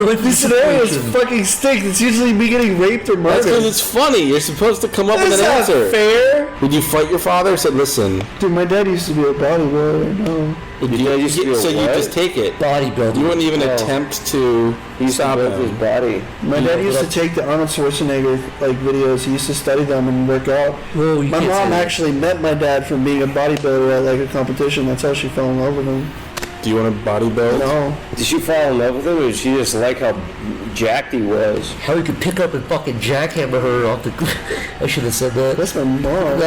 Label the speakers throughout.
Speaker 1: These scenarios fucking stink. It's usually me getting raped or murdered.
Speaker 2: That's because it's funny. You're supposed to come up with an answer.
Speaker 1: That's not fair.
Speaker 2: Would you fight your father? Said, listen.
Speaker 1: Dude, my dad used to be a bodybuilder. No.
Speaker 2: So you just take it.
Speaker 3: Bodybuilder.
Speaker 2: You wouldn't even attempt to stop his
Speaker 1: body. My dad used to take the Arnold Schwarzenegger videos. He used to study them and work out.
Speaker 3: Whoa,
Speaker 1: my mom actually met my dad from being a bodybuilder at a competition. That's how she fell in love with him.
Speaker 2: Do you want to bodybuild?
Speaker 1: No.
Speaker 4: Did she fall in love with him, or did she just like how jacked he was?
Speaker 3: How he could pick up and fucking jackhammer her off the... I should have said that.
Speaker 1: That's my mom.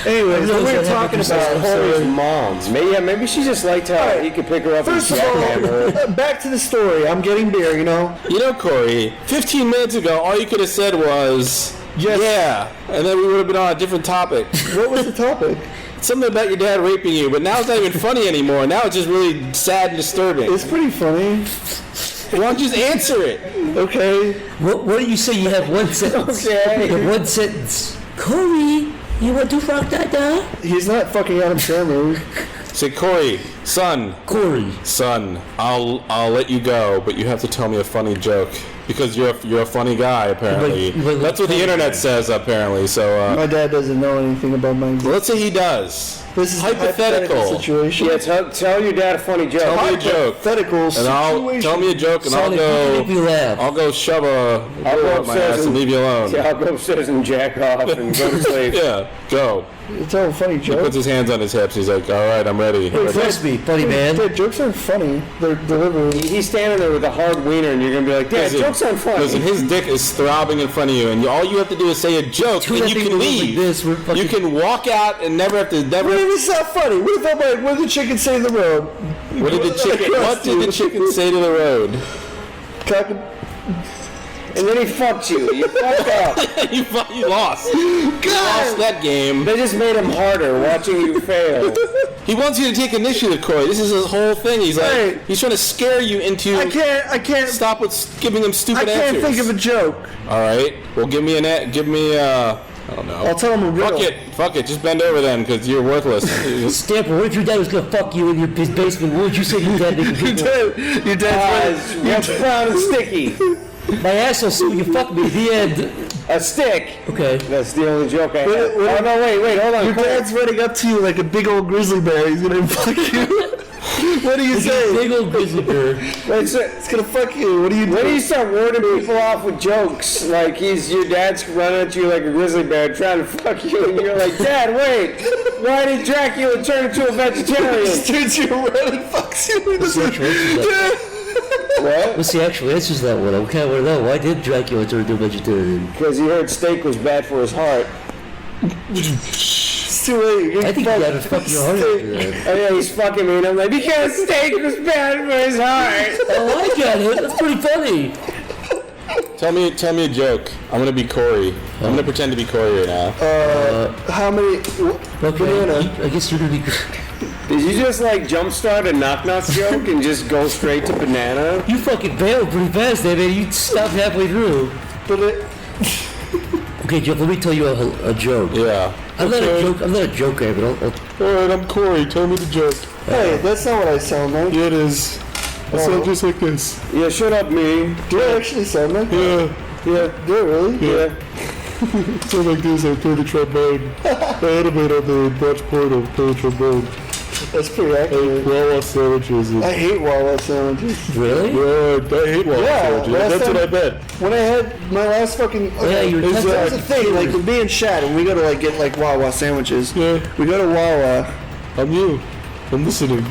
Speaker 4: Anyways, we were talking about Corey's moms. Maybe she just liked how he could pick her up and jackhammer her.
Speaker 1: Back to the story. I'm getting beer,
Speaker 2: You know, Corey, 15 minutes ago, all you could have said was, yeah, and then we would have been on a different topic.
Speaker 1: What was the topic?
Speaker 2: Something about your dad raping you, but now it's not even funny anymore. Now it's just really sad and disturbing.
Speaker 1: It's pretty funny.
Speaker 2: Why don't you just answer it?
Speaker 1: Okay.
Speaker 3: What do you say? You have one sentence.
Speaker 4: Okay.
Speaker 3: You have one sentence. Corey, you want to fuck Dada?
Speaker 1: He's not fucking Adam Sandler.
Speaker 2: Say, Corey, son, I'll let you go, but you have to tell me a funny joke. Because you're a funny guy, apparently. That's what the internet says, apparently. So
Speaker 1: my dad doesn't know anything about my...
Speaker 2: Let's say he does.
Speaker 1: This is
Speaker 2: hypothetical
Speaker 1: situation.
Speaker 4: Yeah, tell your dad a funny joke.
Speaker 2: Tell me a joke.
Speaker 1: Hypothetical situation.
Speaker 2: Tell me a joke, and I'll go shove a
Speaker 4: I'll go
Speaker 2: up my ass and leave you alone.
Speaker 4: Yeah, I'll go upstairs and jack off and go to sleep.
Speaker 2: Yeah, go.
Speaker 1: Tell a funny joke.
Speaker 2: He puts his hands on his hips. He's like, all right, I'm ready.
Speaker 3: Trust me, funny man.
Speaker 1: Dude, jokes aren't funny. They're delivered.
Speaker 4: He's standing there with a hard wiener, and you're going to be like, Dad, jokes aren't funny.
Speaker 2: Listen, his dick is throbbing in front of you, and all you have to do is say a joke, and you can leave. You can walk out and never have to...
Speaker 1: What if it's not funny? What did the chicken say to the road?
Speaker 2: What did the chicken say to the road?
Speaker 4: And then he fucked you. You fucked up.
Speaker 2: You lost. You lost that game.
Speaker 4: They just made him harder watching you fail.
Speaker 2: He wants you to take initiative, Corey. This is his whole thing. He's like, he's trying to scare you into...
Speaker 1: I can't...
Speaker 2: Stop with giving him stupid answers.
Speaker 1: I can't think of a joke.
Speaker 2: All right. Well, give me I don't know.
Speaker 1: I'll tell him a riddle.
Speaker 2: Fuck it. Just bend over then, because you're worthless.
Speaker 3: Stamper, what if your dad was going to fuck you in his basement? What would you say to your dad?
Speaker 4: Your dad's brown and sticky.
Speaker 3: My asshole, see when you fuck me. The end.
Speaker 4: A stick.
Speaker 3: Okay.
Speaker 4: That's the only joke I have. Oh, no, wait, hold on.
Speaker 1: Your dad's running up to you like a big old grizzly bear. He's going to fuck you. What do you say?
Speaker 3: Big old grizzly bear.
Speaker 1: It's going to fuck you. What do you do?
Speaker 4: When do you start warding people off with jokes? Like your dad's running at you like a grizzly bear trying to fuck you, and you're like, Dad, wait. Why did Dracula turn into a vegetarian?
Speaker 1: He turns you around and fucks you.
Speaker 3: What's the actual answer to that one? I kind of want to know. Why did Dracula turn into a vegetarian?
Speaker 4: Because he heard steak was bad for his heart.
Speaker 1: It's too late.
Speaker 3: I think your dad was fucking your heart after that.
Speaker 4: Oh yeah, he's fucking me, and I'm like, because steak was bad for his heart.
Speaker 3: Oh, I got it. That's pretty funny.
Speaker 2: Tell me a joke. I'm gonna be Corey. I'm gonna pretend to be Corey right now.
Speaker 1: How many...
Speaker 3: Okay, I guess you're gonna be...
Speaker 4: Did you just jumpstart a knock-knock joke and just go straight to banana?
Speaker 3: You fucking bailed pretty fast there, man. You stopped halfway through. Okay, Jeff, let me tell you a joke.
Speaker 2: Yeah.
Speaker 3: I'm not a joke guy, but I'll...
Speaker 2: Alright, I'm Corey. Tell me the joke.
Speaker 1: Hey, that's not what I sound like.
Speaker 2: Yeah, it is. I sound just like this.
Speaker 4: Yeah, shut up, me.
Speaker 1: Do I actually sound like that?
Speaker 4: Yeah.
Speaker 1: Do I really?
Speaker 4: Yeah.
Speaker 2: Sound like this. I play the trombone. I animate on the Dutch portal. Play the trombone.
Speaker 1: That's pretty accurate.
Speaker 2: Wawa sandwiches.
Speaker 1: I hate Wawa sandwiches.
Speaker 3: Really?
Speaker 2: Yeah, I hate Wawa sandwiches. That's what I bet.
Speaker 1: When I had my last fucking... Okay,
Speaker 3: you were
Speaker 1: that's the thing. With me and Shad, when we go to get Wawa sandwiches, we go to Wawa.
Speaker 2: I'm you. I'm listening.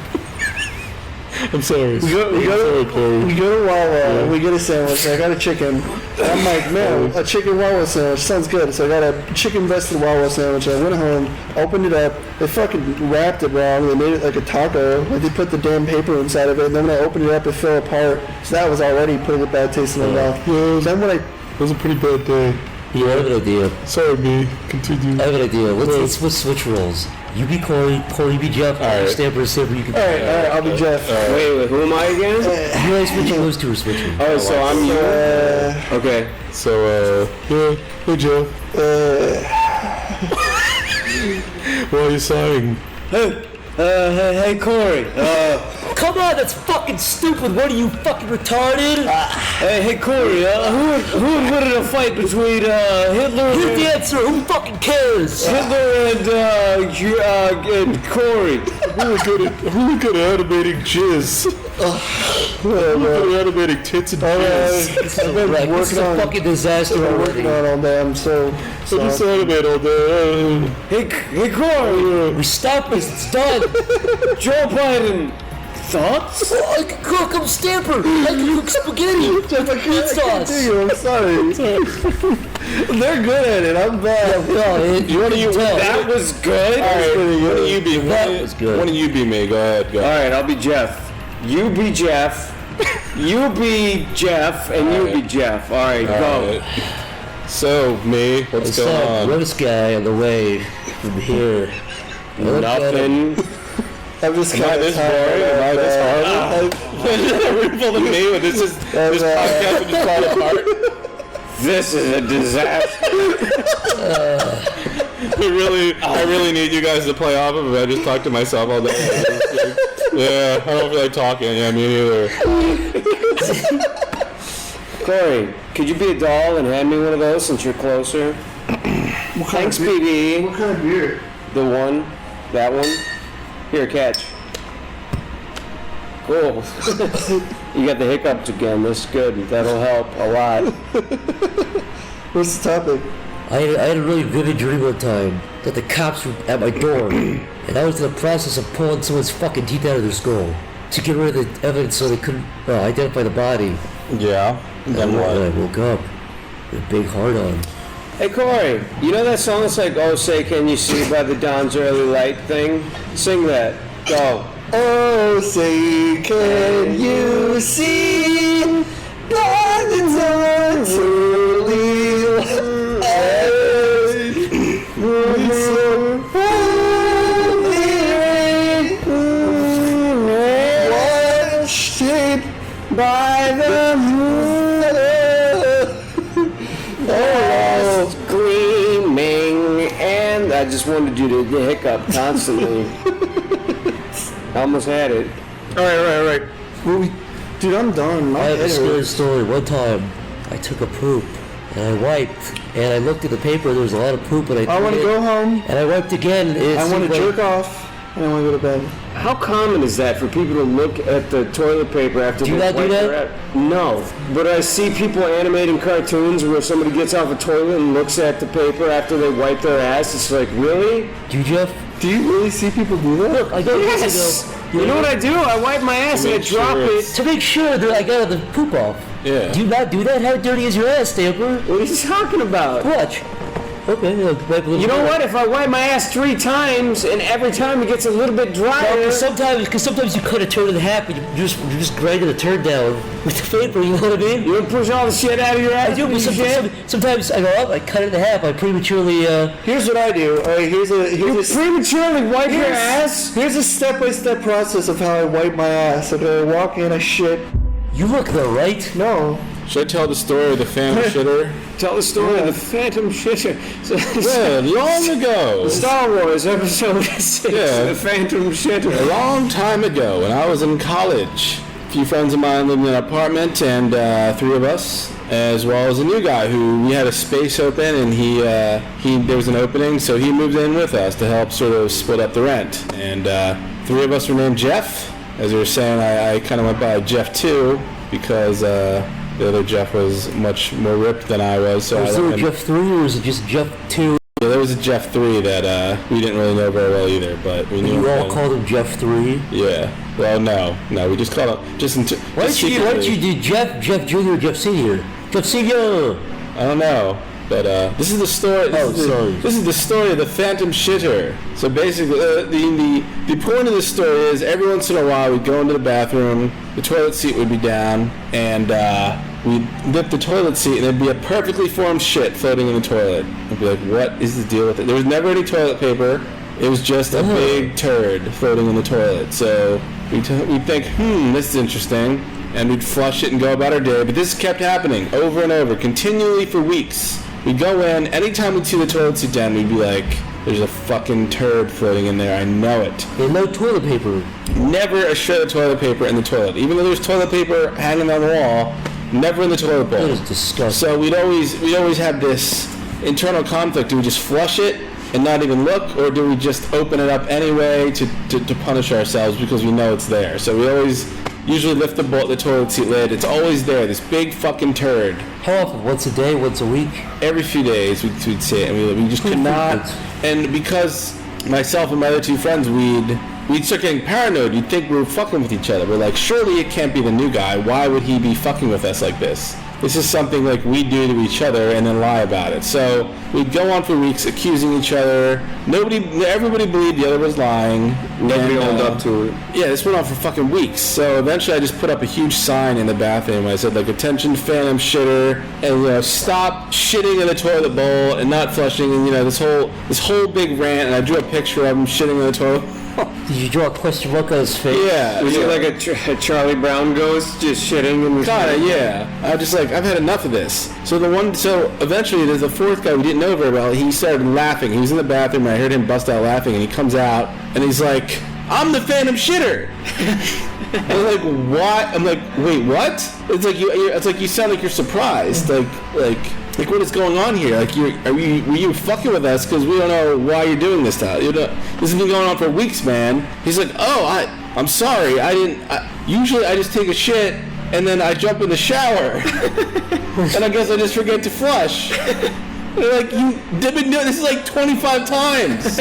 Speaker 2: I'm sorry.
Speaker 1: We go to Wawa, and we get a sandwich. I got a chicken. And I'm like, man, a chicken Wawa sandwich sounds good. So I got a chicken-breasted Wawa sandwich. I went home, opened it up. They fucking wrapped it wrong. They made it like a taco. Like they put the damn paper inside of it. And then when I opened it up, it fell apart. So that was already putting a bad taste in my mouth.
Speaker 2: Yeah,
Speaker 1: then when
Speaker 2: it was a pretty bad day.
Speaker 3: Yeah, I have an idea.
Speaker 2: Sorry, me. Continue.
Speaker 3: I have an idea. Let's switch roles. You be Corey, be Jeff,
Speaker 2: right.
Speaker 3: Stamper, you can...
Speaker 1: Alright, I'll be Jeff.
Speaker 4: Wait, who am I again?
Speaker 3: You guys switching, those two are switching.
Speaker 4: Oh, so I'm you? Okay.
Speaker 2: So, hey, Jeff. Why are you sighing?
Speaker 4: Hey, Corey.
Speaker 3: come on, that's fucking stupid. What are you, fucking retarded?
Speaker 4: Hey, Corey, who would win in a fight between Hitler
Speaker 3: Here's the answer. Who fucking cares?
Speaker 4: and Corey?
Speaker 2: Who was good at animating jizz? Who was good at animating tits and jizz?
Speaker 3: This is a fucking disaster
Speaker 1: I'm
Speaker 3: already.
Speaker 1: working on it all day. I'm so
Speaker 2: I just animate all day.
Speaker 4: Hey, Corey,
Speaker 3: We stop this. It's done.
Speaker 4: Joe Biden. Thoughts?
Speaker 3: Oh, I can cook. I'm Stamper. I can cook spaghetti.
Speaker 1: Jeff, I can't
Speaker 3: sauce.
Speaker 1: do you. I'm sorry. They're good at it. I'm bad.
Speaker 2: You want to use
Speaker 4: That was good.
Speaker 2: All right, one of you be
Speaker 3: That was good.
Speaker 2: One of you be me. Go ahead. Go.
Speaker 4: All right, I'll be Jeff. You be Jeff. You be Jeff, and you be Jeff. All right,
Speaker 2: All
Speaker 4: go.
Speaker 2: right. So me, what's
Speaker 3: So,
Speaker 2: going on?
Speaker 3: this guy on the way from here. I looked at him.
Speaker 4: Nothing.
Speaker 1: I'm just
Speaker 2: Am I
Speaker 1: kind of
Speaker 2: this boring? Am I this horrible? Rooting for me when this podcast is just fall apart.
Speaker 4: This is a disaster.
Speaker 2: I really need you guys to play off of it. I just talk to myself all day. Yeah, I don't feel like talking. Yeah, me neither.
Speaker 4: Corey, could you be a doll and hand me one of those since you're closer? Thanks, BB.
Speaker 1: What kind of beer?
Speaker 4: The one, that one. Here, catch. Cool. You got the hiccups again. That's good. That'll help a lot.
Speaker 1: What's the topic?
Speaker 3: I had a really vivid dream one time that the cops were at my door, and I was in the process of pulling someone's fucking teeth out of their skull to get rid of the evidence so they couldn't identify the body.
Speaker 2: Yeah. Then
Speaker 3: And I
Speaker 2: what?
Speaker 3: woke up with a big heart on.
Speaker 4: Hey, Corey, you know that song that's like, "Oh, say can you see by the dawn's early light" thing? Sing that. Go.
Speaker 1: Oh, say, can you see by the dawn's early light? We're so holy, washed by the moon.
Speaker 4: Oh, screaming, and I just wanted you to hiccup constantly. I almost had it.
Speaker 1: All right. Well, dude, I'm done. My
Speaker 3: I have a
Speaker 1: head
Speaker 3: scary
Speaker 1: hurts.
Speaker 3: story. One time, I took a poop, and I wiped, and I looked at the paper, there was a lot of poop, and
Speaker 1: I want to go home.
Speaker 3: And I wiped again, and it
Speaker 1: I want
Speaker 3: seemed
Speaker 1: to
Speaker 3: like-
Speaker 1: jerk off. And I want to go to bed.
Speaker 4: How common is that for people to look at the toilet paper after
Speaker 3: Do you
Speaker 4: they
Speaker 3: not do
Speaker 4: wipe
Speaker 3: that?
Speaker 4: their ass? No, but I see people animating cartoons where somebody gets off a toilet and looks at the paper after they wipe their ass. It's like, really?
Speaker 3: Do you, Jeff?
Speaker 1: Do you really see people do that?
Speaker 3: Look, I go years
Speaker 4: Yes.
Speaker 3: ago.
Speaker 4: You know what I do? I wipe my ass and I
Speaker 2: make sure
Speaker 4: drop
Speaker 2: it's-
Speaker 4: it.
Speaker 3: To make sure that I got the poop off.
Speaker 2: Yeah.
Speaker 3: Do you not do that? How dirty is your ass, Stamper?
Speaker 4: What are you talking about?
Speaker 3: Watch. Okay, wipe a little
Speaker 4: You know
Speaker 3: more.
Speaker 4: what? If I wipe my ass 3 times and every time it gets a little bit drier,
Speaker 3: Because sometimes you cut a turd in half and you're just grinding the turd down with the paper, you know what I mean?
Speaker 4: you don't push all the shit out of your ass.
Speaker 3: I do, but
Speaker 4: you shit?
Speaker 3: sometimes I go up, I cut it in half, I prematurely,
Speaker 1: Here's what I do. All right, here's a
Speaker 4: Prematurely wipe your ass?
Speaker 1: Here's a step-by-step process of how I wipe my ass. Okay, I walk in, I shit.
Speaker 3: you look though, right?
Speaker 1: No.
Speaker 2: Should I tell the story of the phantom shitter?
Speaker 4: Tell the story of the Phantom Shitter.
Speaker 2: Yeah, long ago.
Speaker 4: Star Wars Episode 6,
Speaker 2: Yeah.
Speaker 4: The Phantom
Speaker 2: A
Speaker 4: Shitter.
Speaker 2: long time ago, when I was in college, a few friends of mine lived in an apartment, and 3 of us, as well as a new guy who we had a space open, and there was an opening, so he moved in with us to help sort of split up the rent. And 3 of us were named Jeff. As you were saying, I kind of went by Jeff too, because the other Jeff was much more ripped than I was. So
Speaker 3: Was
Speaker 2: I
Speaker 3: there a
Speaker 2: let him-
Speaker 3: Jeff 3 or was it just Jeff 2?
Speaker 2: Yeah, there was a Jeff 3 that we didn't really know very well either, but we knew
Speaker 3: You all
Speaker 2: him.
Speaker 3: called him Jeff 3?
Speaker 2: Yeah. Well, no, we just called him
Speaker 3: Why don't you do Jeff Jr., Jeff Senior? Jeff Senior!
Speaker 2: I don't know, but this is the story. This is the story of the Phantom Shitter. So basically, the point of the story is every once in a while we'd go into the bathroom, the toilet seat would be down, and we'd lift the toilet seat, and there'd be a perfectly formed shit floating in the toilet. I'd be like, what is the deal with it? There was never any toilet paper. It was just a big turd floating in the toilet. So we'd think, this is interesting. And we'd flush it and go about our day. But this kept happening over and over, continually for weeks. We'd go in, anytime we'd see the toilet seat down, we'd be like, there's a fucking turd floating in there, I know it.
Speaker 3: And no toilet paper.
Speaker 2: Never a shred of toilet paper in the toilet. Even though there's toilet paper hanging on the wall, never in the toilet bowl.
Speaker 3: That is disgusting.
Speaker 2: So we'd always have this internal conflict. Do we just flush it and not even look, or do we just open it up anyway to punish ourselves because we know it's there? So we always usually lift the toilet seat lid. It's always there, this big fucking turd.
Speaker 3: How often? Once a day? Once a week?
Speaker 2: Every few days we'd see it, and we just could not. And because myself and my other two friends, we'd start getting paranoid. You'd think we were fucking with each other. We're like, surely it can't be the new guy. Why would he be fucking with us like this? This is something like we do to each other and then lie about it. So we'd go on for weeks accusing each other. Everybody believed the other was lying.
Speaker 4: Nobody owned up to it.
Speaker 2: Yeah, this went on for fucking weeks. So eventually I just put up a huge sign in the bathroom. I said, like, attention phantom shitter, and stop shitting in the toilet bowl and not flushing, and this whole big rant, and I drew a picture of him shitting in the toilet.
Speaker 3: Did you draw a question mark on his face?
Speaker 2: Yeah.
Speaker 4: Was it like a Charlie Brown ghost just shitting in the
Speaker 2: Kinda, yeah. I was just like, I've had enough of this. So eventually there's a fourth guy we didn't know very well. He started laughing. He was in the bathroom and I heard him bust out laughing, and he comes out and he's like, I'm the phantom shitter. I'm like, what? I'm like, wait, what? It's like you sound like you're surprised. Like what is going on here? Like, were you fucking with us? Because we don't know why you're doing this to us. This has been going on for weeks, man. He's like, I'm sorry. Usually I just take a shit and then I jump in the shower. And I guess I just forget to flush. They're like, they've been doing this like 25 times.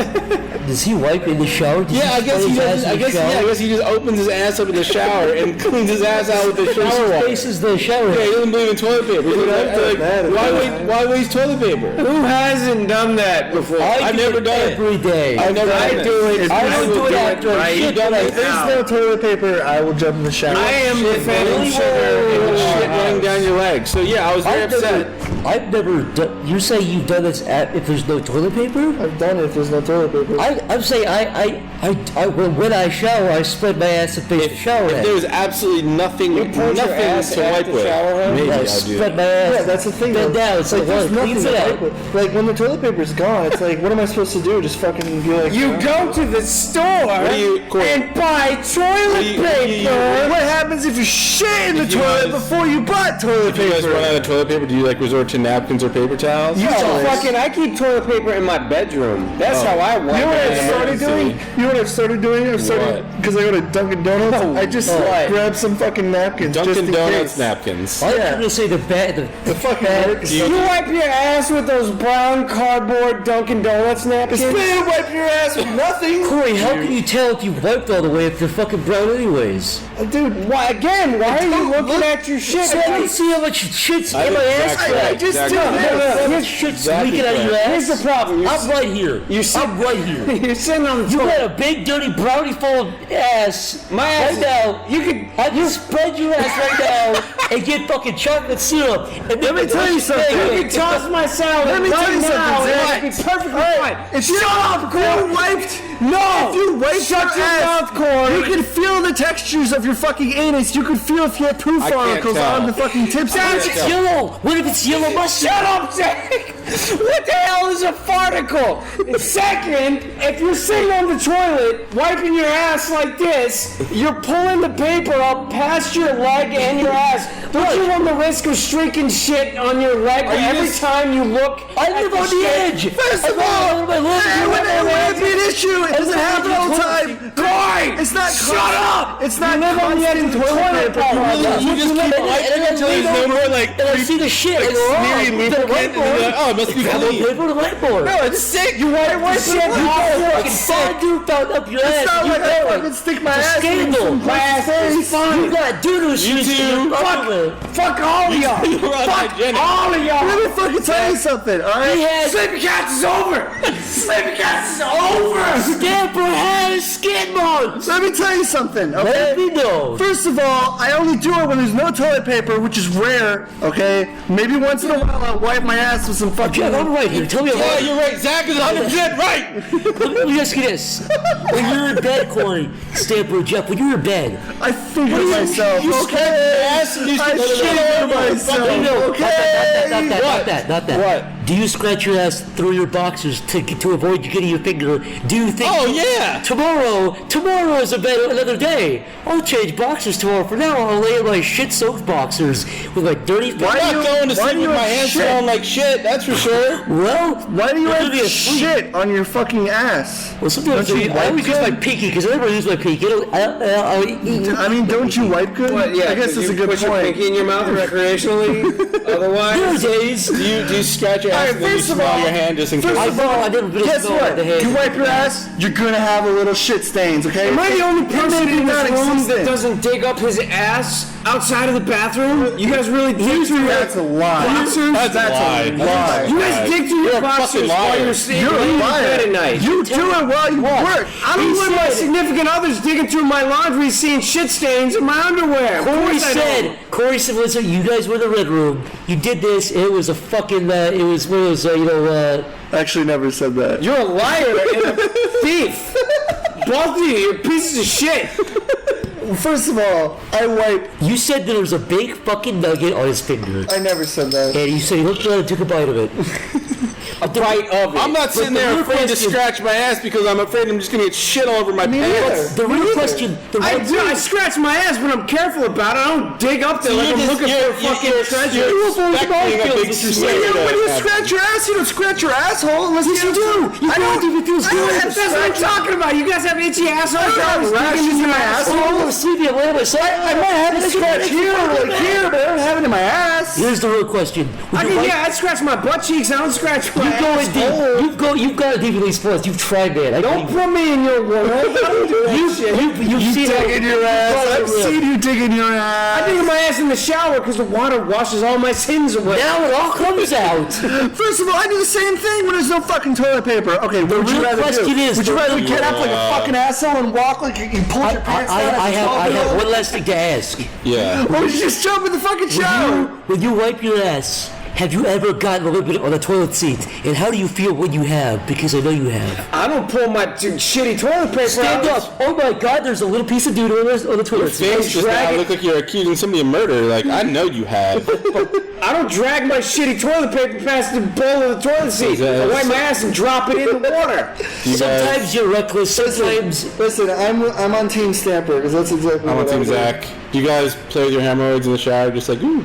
Speaker 3: Does he wipe in the shower?
Speaker 2: I guess he does. I guess he just opens his ass up in the shower and cleans his ass out with the shower water.
Speaker 3: Faces the shower.
Speaker 2: Yeah, he doesn't believe in toilet paper. Why waste toilet paper?
Speaker 4: Who hasn't done that before?
Speaker 2: I've never done it
Speaker 3: every day.
Speaker 2: I've never done it.
Speaker 3: I don't do it after I shit.
Speaker 1: If there's no toilet paper, I will jump in the shower.
Speaker 4: I am the phantom shitter.
Speaker 2: And shit running down your legs. So yeah, I was very upset.
Speaker 3: I've never done. You say you've done this if there's no toilet paper?
Speaker 1: I've done it if there's no toilet paper.
Speaker 3: I'm saying when I shower, I spread my ass and face the shower
Speaker 2: If
Speaker 3: head.
Speaker 2: there was absolutely nothing to wipe with, maybe
Speaker 3: I
Speaker 2: I'll do
Speaker 3: spread
Speaker 2: that.
Speaker 3: my ass.
Speaker 1: Yeah, that's the thing.
Speaker 3: Bend down. It's like
Speaker 1: there's
Speaker 3: what? Cleans it
Speaker 1: to
Speaker 3: out.
Speaker 1: wipe with. Like when the toilet paper's gone, it's like, what am I supposed to do? Just fucking be like,
Speaker 4: You go to the store
Speaker 2: Corey?
Speaker 4: and buy toilet paper.
Speaker 1: What happens if you shit in the toilet before you bought toilet
Speaker 2: If you guys
Speaker 1: paper?
Speaker 2: run out of toilet paper, do you resort to napkins or paper towels?
Speaker 4: I keep toilet paper in my bedroom. That's how I wipe.
Speaker 1: You know what I've
Speaker 2: Yeah.
Speaker 1: started doing? You know what I've started doing? Because I go to Dunkin' Donuts. I just grab some fucking napkins. just
Speaker 2: Dunkin'
Speaker 1: in
Speaker 2: Donuts
Speaker 1: case.
Speaker 2: napkins.
Speaker 3: I'm gonna say the
Speaker 1: fucking
Speaker 4: You wipe your ass with those brown cardboard Dunkin' Donuts napkins?
Speaker 1: Man, wipe your ass with nothing.
Speaker 3: Corey, how can you tell if you wiped all the way if they're fucking brown anyways?
Speaker 1: Dude,
Speaker 4: Why are you looking at your shit?
Speaker 3: So I can see how much shit's in my ass
Speaker 2: Exactly.
Speaker 3: crack.
Speaker 1: I just
Speaker 2: Exactly.
Speaker 1: do
Speaker 3: His shit's
Speaker 2: Exactly
Speaker 3: leaking out of your
Speaker 2: correct.
Speaker 3: ass.
Speaker 4: Here's the problem.
Speaker 3: I'm right here. I'm right here.
Speaker 4: You're sitting on the
Speaker 3: You
Speaker 4: toilet.
Speaker 3: got a big dirty brownie full of ass.
Speaker 4: My ass
Speaker 3: right now.
Speaker 4: You could.
Speaker 3: I can spread your ass right now and get fucking chocolate syrup. And
Speaker 1: Let me tell you something.
Speaker 4: You could toss my salad.
Speaker 1: Let me tell you
Speaker 4: right now,
Speaker 1: something,
Speaker 4: and
Speaker 1: Zach.
Speaker 4: it'd be perfectly fine.
Speaker 1: Shut up, Corey. Wiped.
Speaker 4: No.
Speaker 1: If you wiped
Speaker 4: Shut
Speaker 1: your
Speaker 4: your
Speaker 1: ass,
Speaker 4: mouth, Corey.
Speaker 1: you can feel the textures of your fucking anus. You can feel if you have poo
Speaker 2: I can't
Speaker 1: follicles
Speaker 2: tell.
Speaker 1: on the fucking tips.
Speaker 3: what if it's yellow? What if it's yellow mustard?
Speaker 4: Shut up, Jake! What the hell is a farticle? Second, if you're sitting on the toilet, wiping your ass like this, you're pulling the paper up past your leg and your ass. Don't you run the risk of streaking shit on your leg every time you look
Speaker 3: I
Speaker 4: at
Speaker 3: live on the
Speaker 4: shit?
Speaker 3: edge.
Speaker 1: First of all, it wouldn't be an issue. It doesn't happen all the time.
Speaker 4: Corey!
Speaker 1: It's not.
Speaker 4: Shut up!
Speaker 1: It's not
Speaker 4: You live on the edge of the toilet bowl.
Speaker 2: You just keep wiping until there's no more
Speaker 3: And I see the shit. I go,
Speaker 2: smeary
Speaker 3: oh,
Speaker 2: lubricant, and then you're like, oh, it must be clean.
Speaker 3: paper to the whiteboard.
Speaker 1: No, it's sick. You wipe your
Speaker 4: shit
Speaker 1: shit.
Speaker 3: Fucking fondue found up your ass.
Speaker 1: It's not
Speaker 3: You
Speaker 1: like I
Speaker 3: know
Speaker 1: fucking
Speaker 3: it.
Speaker 1: stick my
Speaker 3: It's a
Speaker 1: ass in
Speaker 3: scandal.
Speaker 1: some
Speaker 4: My ass is fine.
Speaker 3: You got doo-doo shit in your underwear.
Speaker 4: Fuck all of y'all.
Speaker 2: You're unhygienic.
Speaker 4: All of y'all.
Speaker 1: Let me fucking tell you something, alright?
Speaker 3: He has
Speaker 4: Sleepy Cats is over! Sleepy Cats is over!
Speaker 3: Stamper has skin marks.
Speaker 1: Let me tell you something, okay?
Speaker 3: Let me know.
Speaker 1: First of all, I only do it when there's no toilet paper, which is rare, okay? Maybe once in a while I'll wipe my ass with some fucking...
Speaker 3: Jeff, I'm right here. Tell me
Speaker 2: Yeah,
Speaker 3: about it.
Speaker 2: you're right. Zach is 100% right.
Speaker 3: Let me ask you this. When you're in bed, Corey, Stamper, Jeff, when you're in bed,
Speaker 1: I figure myself, okay?
Speaker 2: Ass and you
Speaker 1: I
Speaker 2: should-
Speaker 1: figure myself, okay?
Speaker 3: Not that.
Speaker 2: What?
Speaker 3: Do you scratch your ass through your boxers to avoid you getting your finger? Do you think?
Speaker 2: Oh yeah.
Speaker 3: Tomorrow is another day. I'll change boxers tomorrow. For now, I'll lay in my shit-soaked boxers with my dirty.
Speaker 2: I'm not going to sleep with my hands smelling like shit. That's for sure.
Speaker 3: Well,
Speaker 1: why do you have shit on your fucking ass?
Speaker 3: Well, sometimes I always use my pinky because I never use my pinky.
Speaker 1: I mean, don't you wipe good?
Speaker 4: What, yeah,
Speaker 1: I guess that's a good
Speaker 4: put your
Speaker 1: point.
Speaker 4: pinky in your mouth recreationally. Otherwise,
Speaker 3: Nowadays,
Speaker 2: Do you scratch your ass and then you smell your hand just in case?
Speaker 3: I never been
Speaker 1: Guess what? You wipe your ass, you're gonna have a little shit stains, okay?
Speaker 4: am I the only person in this room that
Speaker 1: non-existent.
Speaker 4: doesn't dig up his ass outside of the bathroom? You guys really dig through
Speaker 1: That's a lie.
Speaker 4: boxers?
Speaker 2: That's a lie.
Speaker 4: You guys dig through
Speaker 2: You're
Speaker 4: your
Speaker 2: a
Speaker 4: boxers
Speaker 2: fucking
Speaker 4: while
Speaker 2: liar.
Speaker 4: you're sleeping
Speaker 1: You're a
Speaker 4: in
Speaker 1: liar.
Speaker 4: bed at night.
Speaker 1: You do it while you work.
Speaker 4: I don't want my significant others digging through my laundry, seeing shit stains in my underwear.
Speaker 3: Corey said, listen, you guys were in the red room. You did this. It was a fucking. It was one of those.
Speaker 1: I actually never said that.
Speaker 4: You're a liar and a thief. Both of you, you're pieces of shit.
Speaker 1: First of all, I wipe.
Speaker 3: You said there was a big fucking nugget on his finger,
Speaker 1: I never said that.
Speaker 3: and you said he looked around and took a bite of it.
Speaker 4: A bite of it.
Speaker 2: I'm not sitting
Speaker 3: But the
Speaker 2: there
Speaker 3: real
Speaker 2: afraid to
Speaker 3: question-
Speaker 2: scratch my ass because I'm afraid I'm just gonna get shit all over my pants.
Speaker 3: The real question.
Speaker 4: I scratch my ass, but I'm careful about it. I don't dig up there like I'm looking for a fucking treasure.
Speaker 2: Expecting a big snake
Speaker 1: When you
Speaker 2: to-
Speaker 1: scratch your ass, you don't scratch your asshole unless you do.
Speaker 3: You don't think it feels good.
Speaker 4: That's what I'm talking about. You guys have itchy assholes.
Speaker 1: I don't have rashes in my asshole.
Speaker 3: I want to see the way myself.
Speaker 1: I might have a scratch here, like here, but I don't have it in my ass.
Speaker 3: Here's the real question.
Speaker 4: I scratch my butt cheeks. I don't scratch my
Speaker 3: You go in
Speaker 4: asshole.
Speaker 3: deep. You've got a deep in these sports. You've tried that.
Speaker 4: Don't put me in your world. I don't do that shit.
Speaker 3: You've seen
Speaker 1: Dig in your ass. I've
Speaker 3: it.
Speaker 1: seen you dig in your ass.
Speaker 4: I dig my ass in the shower because the water washes all my sins away.
Speaker 3: Now it all comes out.
Speaker 1: First of all, I do the same thing when there's no fucking toilet paper. Okay, what would you
Speaker 3: real
Speaker 1: rather
Speaker 3: question
Speaker 1: do?
Speaker 3: is,
Speaker 1: Would you
Speaker 3: the-
Speaker 1: rather get up like a fucking asshole and walk like you pulled your pants down?
Speaker 3: I have one last thing to ask.
Speaker 2: Yeah.
Speaker 1: Or would you just jump in the fucking shower?
Speaker 3: When you wipe your ass, have you ever gotten a little bit on the toilet seat? And how do you feel when you have? Because I know you have.
Speaker 4: I don't pull my shitty toilet paper
Speaker 3: Stand
Speaker 4: out.
Speaker 3: up. Oh my God, there's a little piece of dude on the toilet seat.
Speaker 2: Face just now look like you're accusing somebody of murder. Like, I know you have.
Speaker 4: I don't drag my shitty toilet paper past the bowl of the toilet seat. I wipe my ass and drop it in the water.
Speaker 3: Sometimes you're reckless. Sometimes.
Speaker 1: Listen, I'm on Team Stamper because that's exactly
Speaker 2: I'm on
Speaker 1: what
Speaker 2: Team
Speaker 1: I do.
Speaker 2: Zach. Do you guys play with your hemorrhoids in the shower? Just like, ooh,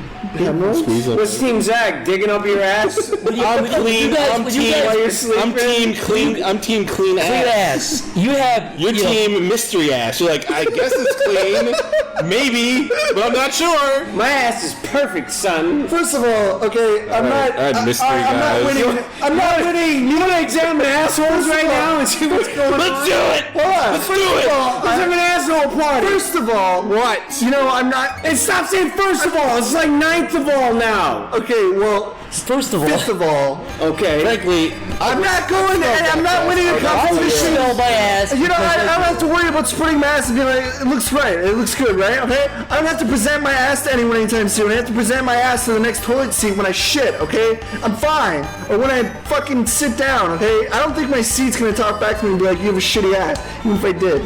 Speaker 2: squeeze them.
Speaker 4: What's Team Zach? Digging up your ass?
Speaker 2: I'm clean. I'm team clean. I'm team clean
Speaker 3: Clean
Speaker 2: ass.
Speaker 3: ass. You have.
Speaker 2: You're team mystery ass. You're like, I guess it's clean, maybe, but I'm not sure.
Speaker 4: My ass is perfect, son.
Speaker 1: First of all, okay, I'm not.
Speaker 2: alright, mystery
Speaker 1: I'm not
Speaker 2: guys.
Speaker 1: winning. I'm not winning.
Speaker 4: You want to examine assholes right now and see what's going on?
Speaker 2: Let's do it.
Speaker 1: Hold on.
Speaker 2: Let's do it.
Speaker 4: Let's have an asshole party.
Speaker 1: First of all,
Speaker 2: What?
Speaker 1: you know, I'm not.
Speaker 4: And stop saying first of all. It's like ninth of all now.
Speaker 1: Okay, well,
Speaker 3: First of all.
Speaker 1: fifth of all,
Speaker 4: Okay.
Speaker 2: Frankly,
Speaker 1: I'm not going. I'm not winning a
Speaker 3: I would
Speaker 1: competition.
Speaker 3: smell my ass.
Speaker 1: You know, I don't have to worry about spreading my ass and being like, it looks right, it looks good, right? Okay? I don't have to present my ass to anyone anytime soon. I have to present my ass to the next toilet seat when I shit, okay? I'm fine. Or when I fucking sit down, okay? I don't think my seat's gonna talk back to me and be like, you have a shitty ass, even if I did.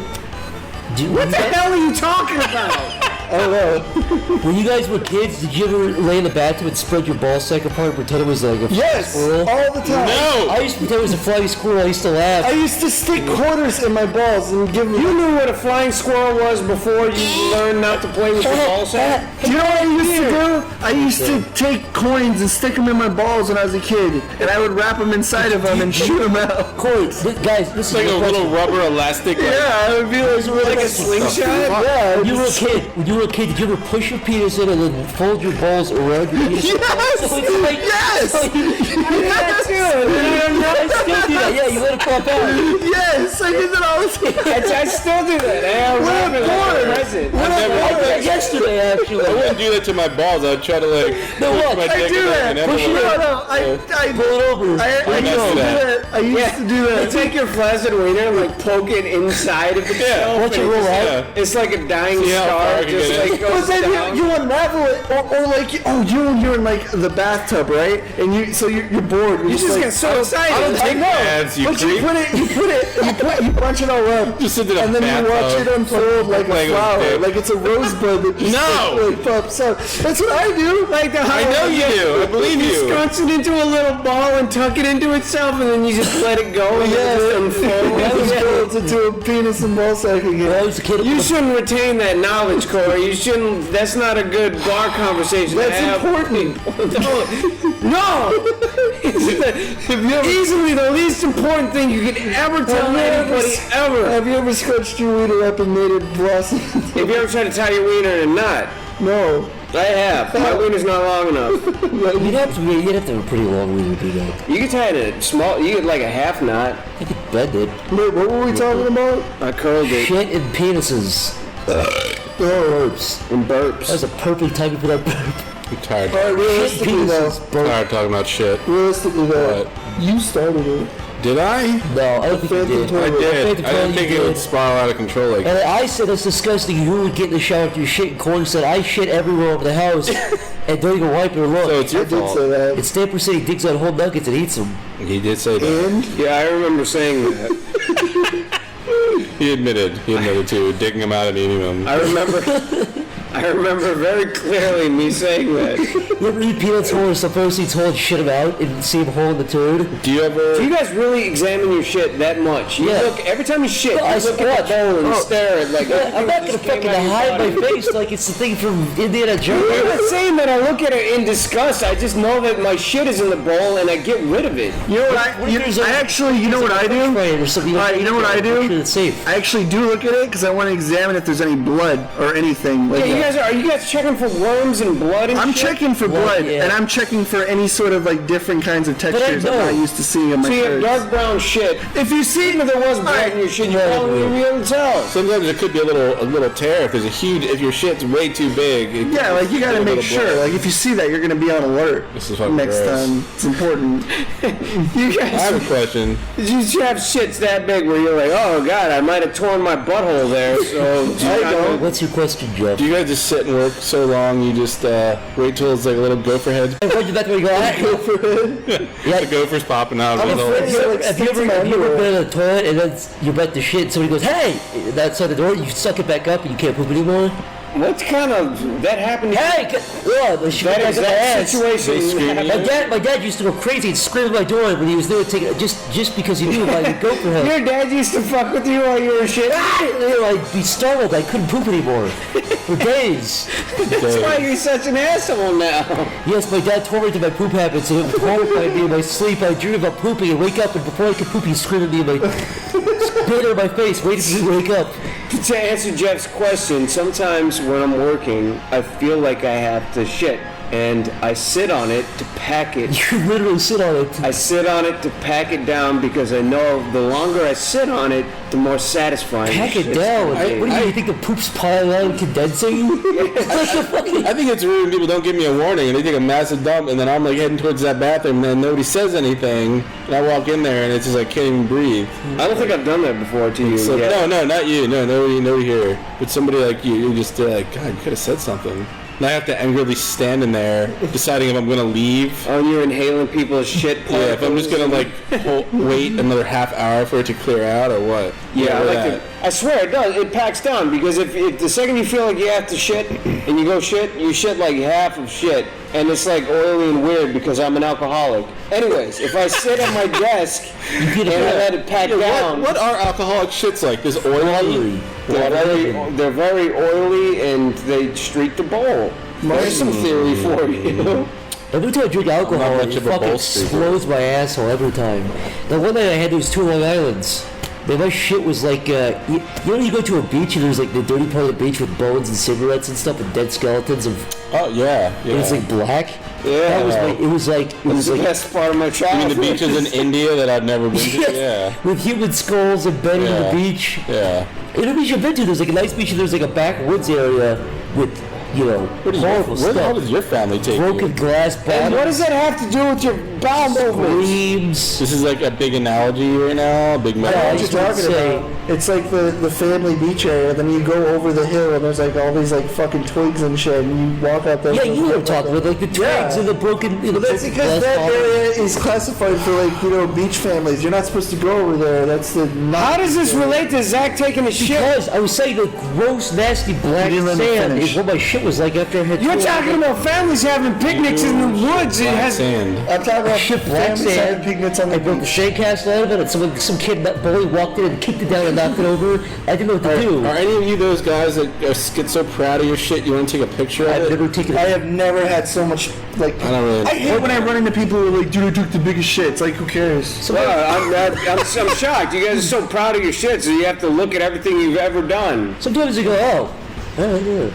Speaker 4: What the hell are you talking about?
Speaker 1: I don't know.
Speaker 3: When you guys were kids, did you ever lay in the bathtub and spread your ball sack apart and pretend it was like a
Speaker 1: Yes,
Speaker 3: squirrel?
Speaker 1: all the time.
Speaker 2: no.
Speaker 3: I used to pretend it was a flying squirrel. I used to laugh.
Speaker 1: I used to stick quarters in my balls and give them.
Speaker 4: You knew what a flying squirrel was before you learned not to play with your ball sack?
Speaker 1: Do you know what I used to do? I used to take coins and stick them in my balls when I was a kid, and I would wrap them inside of them and shoot them out.
Speaker 3: Corey, guys, this is
Speaker 2: Like a
Speaker 3: your
Speaker 2: little
Speaker 3: question.
Speaker 2: rubber elastic. Like,
Speaker 1: Yeah, it would be like
Speaker 4: a slingshot?
Speaker 1: Yeah.
Speaker 3: When you were a kid, did you ever push your penis in and then fold your balls around your penis?
Speaker 1: Yes!
Speaker 3: So it's like,
Speaker 1: Yes!
Speaker 3: So you,
Speaker 4: I
Speaker 3: I still do that. Yeah, you let it pop out.
Speaker 1: Yes, I did that all the time.
Speaker 4: I still do that. I wrap it like a present.
Speaker 2: I never
Speaker 3: I
Speaker 2: did
Speaker 3: did
Speaker 2: that.
Speaker 3: yesterday, actually.
Speaker 2: I wouldn't do that to my balls. I'd try to like
Speaker 3: No,
Speaker 2: push
Speaker 3: what?
Speaker 2: my
Speaker 1: I
Speaker 2: dick
Speaker 1: do
Speaker 2: in
Speaker 1: that.
Speaker 2: an
Speaker 3: Push it
Speaker 2: envelope.
Speaker 1: No, I
Speaker 3: Pull it over.
Speaker 1: I used to do that. I used to do
Speaker 4: You
Speaker 1: that.
Speaker 4: take your flaccid wiener and like poke it inside of the shelf.
Speaker 3: Watch it
Speaker 4: and
Speaker 3: roll out.
Speaker 2: Yeah.
Speaker 4: It's like a dying
Speaker 2: See how far
Speaker 4: star
Speaker 2: I can
Speaker 4: just like
Speaker 1: But
Speaker 4: goes
Speaker 1: then
Speaker 4: down.
Speaker 1: you unravel it, or like, you're in like the bathtub, right? And you're bored.
Speaker 4: You just
Speaker 1: like,
Speaker 4: get so excited.
Speaker 2: I don't
Speaker 1: I
Speaker 2: take
Speaker 1: know,
Speaker 2: baths, you
Speaker 1: but
Speaker 2: creep.
Speaker 1: you bunch it all up,
Speaker 2: Just sit in a
Speaker 1: and then you watch
Speaker 2: bathtub.
Speaker 1: it unfold like a
Speaker 2: Like a
Speaker 1: flower,
Speaker 2: dick.
Speaker 1: like it's a rosebud that just
Speaker 2: No!
Speaker 1: like pops up. That's what I do.
Speaker 4: Like the
Speaker 2: I know you do. I believe
Speaker 4: You
Speaker 2: you.
Speaker 4: scrunch it into a little ball and tuck it into itself, and then you just let it go and
Speaker 1: Yeah,
Speaker 4: it just
Speaker 1: that was
Speaker 4: unfolds.
Speaker 1: built into a penis and ball sack
Speaker 3: When I
Speaker 1: again.
Speaker 3: was a kid,
Speaker 4: You shouldn't retain that knowledge, Corey. You shouldn't. That's not a good bar conversation to
Speaker 1: That's
Speaker 4: have.
Speaker 1: important.
Speaker 4: No! It's easily the least important thing you could ever tell anybody ever.
Speaker 1: Have you ever scratched your wiener up and made it blossom?
Speaker 4: Have you ever tried to tie your wiener in a knot?
Speaker 1: No.
Speaker 4: I have. My wiener's not long enough.
Speaker 3: you'd have to have a pretty long wiener to do that.
Speaker 4: You can tie it in a small. You get like a half knot.
Speaker 3: I could bend it.
Speaker 1: Wait, what were we talking about?
Speaker 4: I curled it
Speaker 3: Shit and penises. Burps.
Speaker 4: in burps.
Speaker 3: That was a perfect timing for that burp.
Speaker 2: I'm tired.
Speaker 1: Alright, realistically
Speaker 3: Penises.
Speaker 1: though.
Speaker 2: Tired talking about shit.
Speaker 1: Realistically though.
Speaker 2: What?
Speaker 1: You started it.
Speaker 2: Did I?
Speaker 3: No, I don't think you
Speaker 1: Phantom
Speaker 3: did.
Speaker 1: toilet.
Speaker 2: I did.
Speaker 3: Phantom
Speaker 2: I didn't
Speaker 3: toilet,
Speaker 2: think
Speaker 3: you
Speaker 2: it would
Speaker 3: did.
Speaker 2: spiral out of control like that.
Speaker 3: And I said that's disgusting. You would get in the shower after your shit, and Corey said I shit everywhere over the house and don't even wipe or look.
Speaker 2: So it's your
Speaker 1: I did
Speaker 2: fault.
Speaker 1: say that.
Speaker 3: It's Stamper said he digs out whole nuggets and eats them.
Speaker 2: He did say that.
Speaker 1: And
Speaker 4: Yeah, I remember saying that.
Speaker 2: He admitted to digging them out and eating them.
Speaker 4: I remember very clearly me saying that.
Speaker 3: You ever eat peanuts whole or supposed to eat whole and shit them out and see them hole in the turd?
Speaker 2: Do you ever?
Speaker 4: Do you guys really examine your shit that much? You
Speaker 3: Yeah.
Speaker 4: look every time you shit.
Speaker 3: No, I
Speaker 4: You look
Speaker 3: squat.
Speaker 4: at the bowl and stare at like.
Speaker 3: I'm not gonna
Speaker 4: just came
Speaker 3: fucking
Speaker 4: out of your
Speaker 3: hide my
Speaker 4: body.
Speaker 3: face like it's the thing from Indiana
Speaker 4: I'm
Speaker 3: Jones.
Speaker 4: not saying that I look at it in disgust. I just know that my shit is in the bowl and I get rid of it.
Speaker 1: you know what
Speaker 3: What if there's a-
Speaker 1: I actually, you know what I do?
Speaker 3: Or something
Speaker 1: Alright, you know what I do?
Speaker 3: Make sure it's safe.
Speaker 1: I actually do look at it because I want to examine if there's any blood or anything. Like
Speaker 4: Yeah,
Speaker 1: that.
Speaker 4: are you guys checking for worms and blood and
Speaker 1: I'm
Speaker 4: shit?
Speaker 1: checking for
Speaker 3: Well,
Speaker 1: blood,
Speaker 3: yeah.
Speaker 1: and I'm checking for any sort of like different kinds of textures I'm
Speaker 3: know.
Speaker 1: not used to seeing in my
Speaker 4: So you have
Speaker 1: shirts.
Speaker 4: dark brown shit.
Speaker 1: If you see,
Speaker 4: Even if there was blood
Speaker 1: Alright.
Speaker 4: in your shit, you
Speaker 3: Yeah,
Speaker 4: probably wouldn't be able to tell.
Speaker 2: Sometimes there could be a little tear if there's a huge. If your shit's way too big. it
Speaker 1: yeah,
Speaker 2: could
Speaker 1: like you
Speaker 2: be a
Speaker 1: gotta
Speaker 2: little
Speaker 1: make
Speaker 2: bit of
Speaker 1: sure.
Speaker 2: blood.
Speaker 1: Like if you see that, you're gonna be on alert
Speaker 2: This is fucking
Speaker 1: next
Speaker 2: gross.
Speaker 1: time. It's important.
Speaker 4: You
Speaker 2: I
Speaker 4: guys,
Speaker 2: have a question.
Speaker 4: you have shits that big where you're like, oh god, I might have torn my butthole there. So
Speaker 1: I don't.
Speaker 3: What's your question, Jeff?
Speaker 2: Do you guys just sit and work so long you just wait till it's like a little gopher head?
Speaker 3: I run you back there and go,
Speaker 2: The gopher's popping out.
Speaker 1: I'm
Speaker 2: of
Speaker 1: afraid
Speaker 2: his
Speaker 1: so,
Speaker 2: little-
Speaker 1: like,
Speaker 3: have you
Speaker 1: sticks in my
Speaker 3: ever
Speaker 1: underwear.
Speaker 3: been in a toilet and then you're about to shit and somebody goes, hey! That's outside the door, you suck it back up and you can't poop anymore?
Speaker 4: what kind of that happened? To
Speaker 3: Hey! Yeah, the shit
Speaker 4: that
Speaker 3: back up my
Speaker 4: exact
Speaker 3: ass.
Speaker 4: situation.
Speaker 2: They scream at
Speaker 4: happened.
Speaker 3: My dad used to go crazy and scream at my door when he was there taking just because he knew about your gopher head.
Speaker 4: Your dad used to fuck with you while you were shit.
Speaker 3: I'd be startled. I couldn't poop anymore for days.
Speaker 4: That's why you're such an asshole now.
Speaker 3: Yes, my dad told me to my poop habits, and it would horrify me in my sleep. I dream about pooping and wake up, and before I could poop, he'd scream at me in my spit in my face, waiting for me to wake up.
Speaker 4: To answer Jeff's question, sometimes when I'm working, I feel like I have to shit, and I sit on it to pack it.
Speaker 3: You literally sit on it.
Speaker 4: I sit on it to pack it down because I know the longer I sit on it, the more satisfying.
Speaker 3: Pack
Speaker 4: the
Speaker 3: it
Speaker 4: shit's
Speaker 3: down.
Speaker 4: gonna be.
Speaker 3: What do you think the poop's piling out and condensing? It's like a fucking...
Speaker 2: I think it's rude when people don't give me a warning and they take a massive dump and then I'm like heading towards that bathroom and then nobody says anything and I walk in there and it's just like can't even breathe.
Speaker 4: I don't think I've done that before to you.
Speaker 2: So,
Speaker 4: yet.
Speaker 2: no, not you. No, nobody here. But somebody like you just like, God, you could have said something. And I have to angrily stand in there deciding if I'm going to leave.
Speaker 4: Oh, and you're inhaling people's shit.
Speaker 2: Yeah, if I'm just going to like wait another half hour for it to clear out or what.
Speaker 4: Yeah, I
Speaker 2: Whatever
Speaker 4: like
Speaker 2: that.
Speaker 4: to, I swear it does. It packs down because if the second you feel like you have to shit and you go shit, you shit like half of shit, and it's like oily and weird because I'm an alcoholic. Anyways, if I sit at my desk and I let it pack down,
Speaker 2: What are alcoholic shits like? This oily?
Speaker 4: they're very oily and they streak the bowl. There's some theory for you.
Speaker 3: Every time I drink alcohol,
Speaker 2: Not
Speaker 3: it
Speaker 2: much of a
Speaker 3: fucking
Speaker 2: bowl streaker.
Speaker 3: explodes my asshole every time. The one night I had those 2 Long Islands. Man, my shit was like, you know when you go to a beach and there's like the dirty part of the beach with bones and cigarettes and stuff and dead skeletons of,
Speaker 2: Oh, yeah.
Speaker 3: and it's like black?
Speaker 4: Yeah.
Speaker 3: That was like, it
Speaker 4: It's
Speaker 3: was
Speaker 4: the
Speaker 3: like,
Speaker 4: best part of my
Speaker 2: I
Speaker 4: childhood.
Speaker 2: mean, the beaches in India that I've never been to? Yeah.
Speaker 3: with human skulls embedded in
Speaker 2: Yeah.
Speaker 3: the beach.
Speaker 2: Yeah.
Speaker 3: In a beach I've been to, there's like a nice beach and there's like a backwoods area with you know,
Speaker 2: Where the hell
Speaker 3: stuff.
Speaker 2: does your family take
Speaker 3: Broken
Speaker 2: you?
Speaker 3: glass
Speaker 4: And
Speaker 3: bottles.
Speaker 4: what does that have to do with your bowel movements?
Speaker 3: Screams.
Speaker 2: This is like a big analogy right now, a big
Speaker 1: I know
Speaker 2: metaphor.
Speaker 1: what you're talking about. It's like the family beach area. Then you go over the hill and there's like all these like fucking twigs and shit, and you walk out there.
Speaker 3: Yeah, you know what I'm talking about, like the twigs and the broken.
Speaker 1: But that's because that area is classified for like beach families. You're not supposed to go over there. That's the.
Speaker 4: How does this relate to Zach taking a shit?
Speaker 3: Because I was saying the gross, nasty black
Speaker 1: You didn't let me
Speaker 3: sand
Speaker 1: finish.
Speaker 3: is what my shit was like after I had.
Speaker 4: You're talking about families having picnics in the woods. It
Speaker 2: Black
Speaker 4: has
Speaker 2: sand.
Speaker 1: I'm talking about
Speaker 3: shit black
Speaker 1: families having
Speaker 3: sand.
Speaker 1: picnics on
Speaker 3: I
Speaker 1: the
Speaker 3: broke the
Speaker 1: beach.
Speaker 3: sandcastle out of it, and some kid, that bully, walked in and kicked it down and knocked it over. I didn't know what to do.
Speaker 2: Are any of you those guys that get so proud of your shit you want to take a picture of
Speaker 3: I've
Speaker 2: it?
Speaker 3: never taken.
Speaker 1: I have never had so much like.
Speaker 2: I don't really.
Speaker 1: I hate when I run into people who are like, dude, I took the biggest shit. It's like, who cares?
Speaker 4: I'm shocked. You guys are so proud of your shit, so you have to look at everything you've ever done.
Speaker 3: Sometimes you go, oh, yeah.